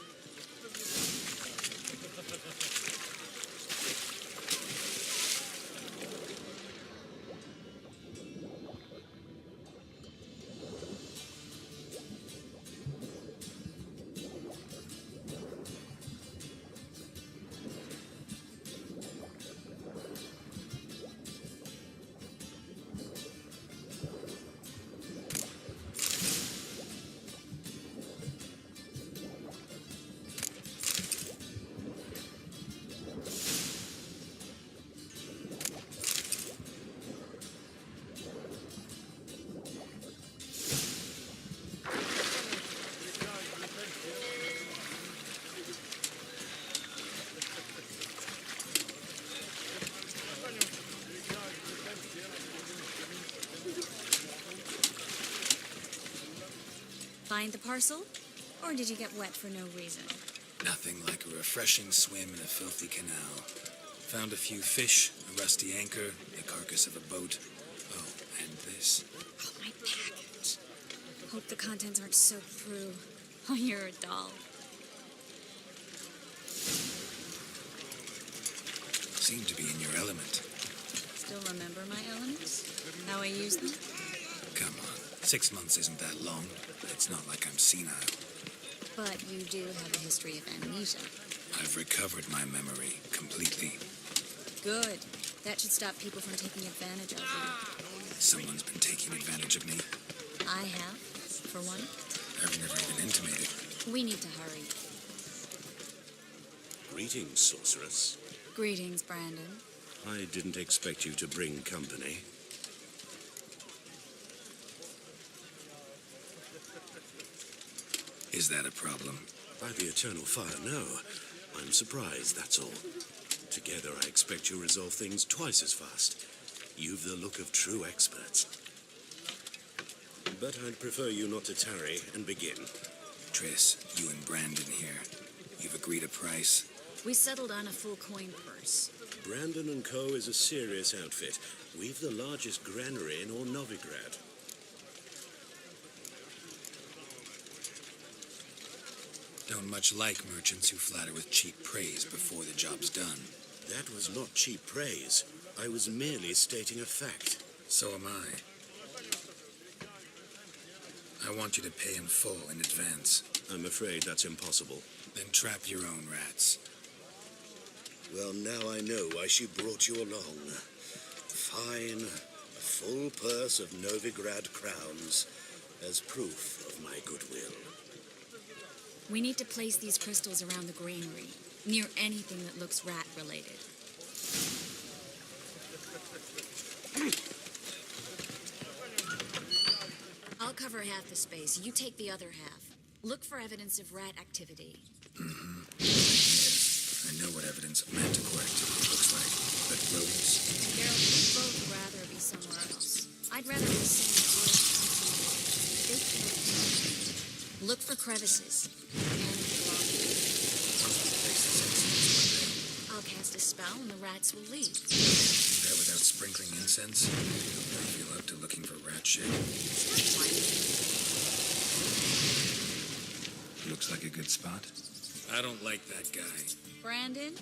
Find the parcel? Or did you get wet for no reason? Nothing like a refreshing swim in a filthy canal. Found a few fish, a rusty anchor, the carcass of a boat. Oh, and this. Oh, my package. Hope the contents aren't soaked through. Oh, you're a doll. Seem to be in your element. Still remember my elements? How I use them? Come on, 6 months isn't that long. It's not like I'm senile. But you do have a history of amnesia. I've recovered my memory completely. Good. That should stop people from taking advantage of you. Someone's been taking advantage of me. I have, for one. I've never even intimated. We need to hurry. Greetings, sorceress. Greetings, Brandon. I didn't expect you to bring company. Is that a problem? By the eternal fire, no. I'm surprised, that's all. Together, I expect you resolve things twice as fast. You've the look of true experts. But I'd prefer you not to tarry and begin. Triss, you and Brandon here. You've agreed a price? We settled on a full coin purse. Brandon and Co. is a serious outfit. We've the largest granary in all Novigrad. Don't much like merchants who flatter with cheap praise before the job's done. That was not cheap praise. I was merely stating a fact. So am I. I want you to pay in full in advance. I'm afraid that's impossible. Then trap your own rats. Well, now I know why she brought you along. Fine, a full purse of Novigrad crowns as proof of my goodwill. We need to place these crystals around the granary, near anything that looks rat-related. I'll cover half the space. You take the other half. Look for evidence of rat activity. Mm-hmm. I know what evidence of manticore activity looks like, but rodents? Gerald, we'd both rather be somewhere else. I'd rather be seeing the world come to me. Look for crevices. I'll cast a spell and the rats will leave. Do that without sprinkling incense? I feel up to looking for rat shit. Looks like a good spot. I don't like that guy. Brandon?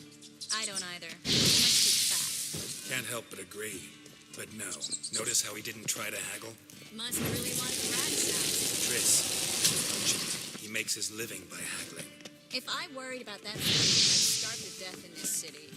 I don't either. He's much too fat. Can't help but agree. But no. Notice how he didn't try to haggle? Must really want the rats out. Triss, merchant. He makes his living by haggling. If I worried about that, I'd starve to death in this city.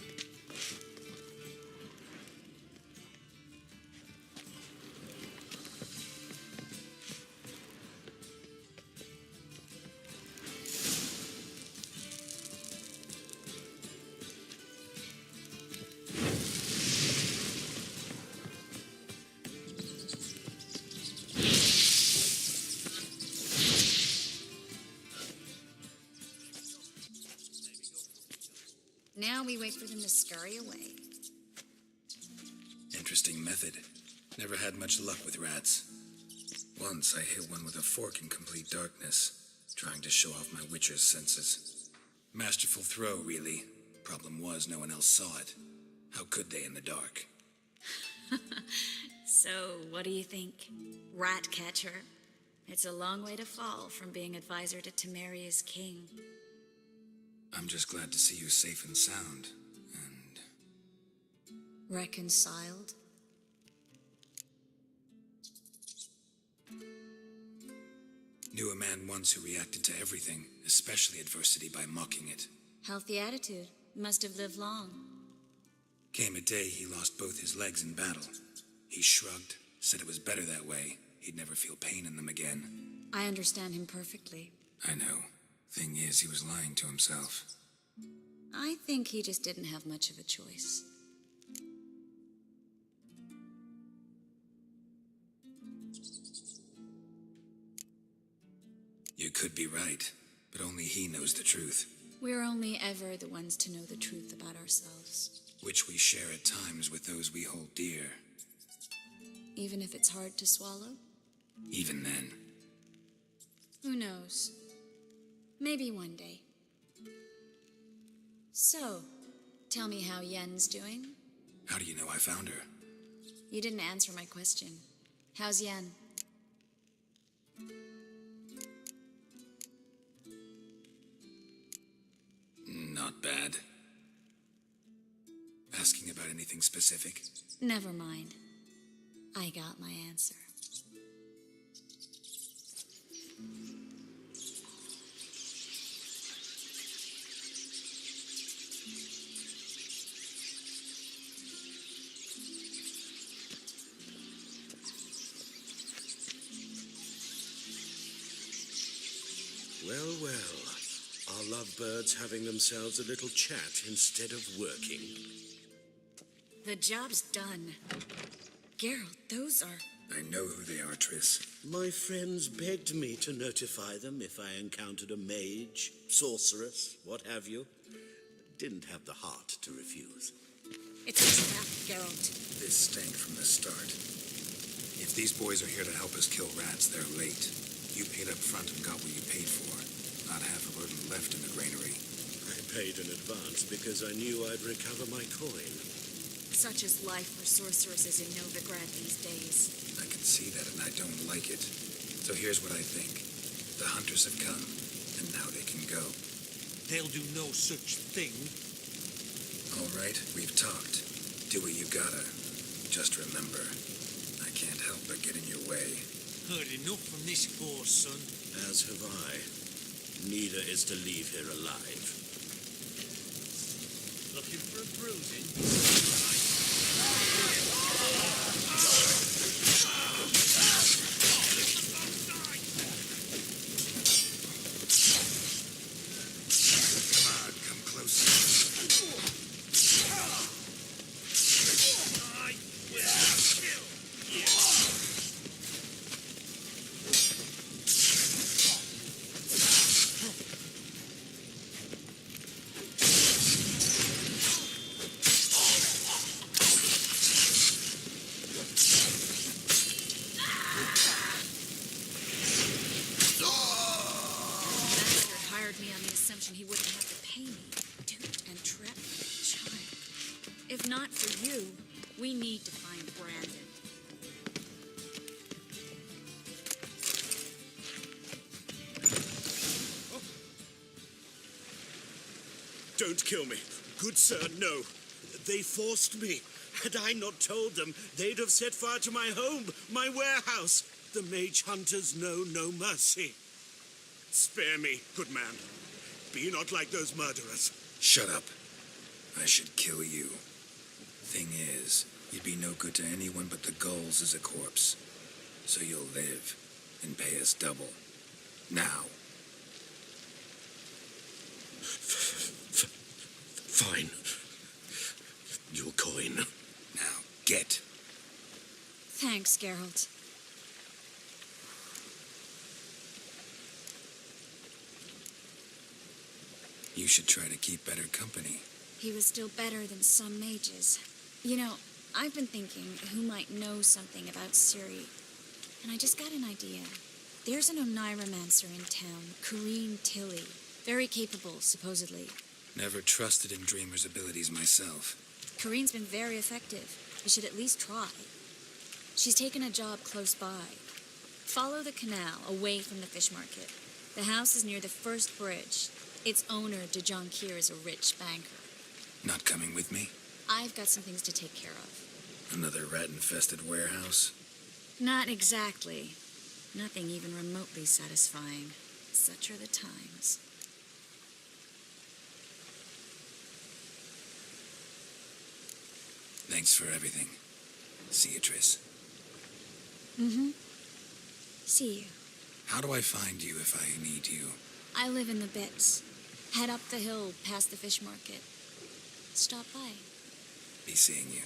Now we wait for them to scurry away. Interesting method. Never had much luck with rats. Once I hit one with a fork in complete darkness, trying to show off my witcher's senses. Masterful throw, really. Problem was, no one else saw it. How could they in the dark? So, what do you think? Rat catcher? It's a long way to fall from being advisor to Temeria's king. I'm just glad to see you safe and sound, and... Reconciled? Knew a man once who reacted to everything, especially adversity, by mocking it. Healthy attitude. Must have lived long. Came a day he lost both his legs in battle. He shrugged, said it was better that way. He'd never feel pain in them again. I understand him perfectly. I know. Thing is, he was lying to himself. I think he just didn't have much of a choice. You could be right, but only he knows the truth. We're only ever the ones to know the truth about ourselves. Which we share at times with those we hold dear. Even if it's hard to swallow? Even then. Who knows? Maybe one day. So, tell me how Yen's doing? How do you know I found her? You didn't answer my question. How's Yen? Not bad. Asking about anything specific? Never mind. I got my answer. Well, well. Our lovebirds having themselves a little chat instead of working. The job's done. Geralt, those are... I know who they are, Triss. My friends begged me to notify them if I encountered a mage, sorceress, what have you. Didn't have the heart to refuse. It's a trap, Geralt. This stank from the start. If these boys are here to help us kill rats, they're late. You paid up front and got what you paid for. Not half a burden left in the granary. I paid in advance because I knew I'd recover my coin. Such is life for sorceresses in Novigrad these days. I can see that and I don't like it. So here's what I think. The hunters have come, and now they can go. They'll do no such thing. All right, we've talked. Do what you gotta. Just remember, I can't help but get in your way. Heard enough from this horse, son. As have I. Neither is to leave here alive. Looking for a bruising? Come on, come closer. He wouldn't have to pay me. Duped and trapped like a child. If not for you, we need to find Brandon. Don't kill me. Good sir, no. They forced me. Had I not told them, they'd have set fire to my home, my warehouse. The mage hunters know no mercy. Spare me, good man. Be not like those murderers. Shut up. I should kill you. Thing is, you'd be no good to anyone but the gulls as a corpse. So you'll live and pay us double. Now. Fine. Your coin. Now, get. Thanks, Geralt. You should try to keep better company. He was still better than some mages. You know, I've been thinking who might know something about Ciri. And I just got an idea. There's an Oneiromancer in town, Corrine Tilly. Very capable, supposedly. Never trusted in Dreamer's abilities myself. Corrine's been very effective. You should at least try. She's taken a job close by. Follow the canal, away from the fish market. The house is near the first bridge. Its owner, DeJohn Keir, is a rich banker. Not coming with me? I've got some things to take care of. Another rat-infested warehouse? Not exactly. Nothing even remotely satisfying. Such are the times. Thanks for everything. See you, Triss. Mm-hmm. See you. How do I find you if I need you? I live in the Bits. Head up the hill past the fish market. Stop by. Be seeing you.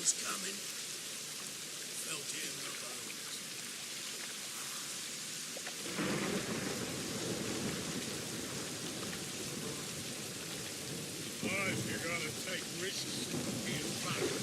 Was coming. Felt it in my bones. If you're gonna take risks, here's fine.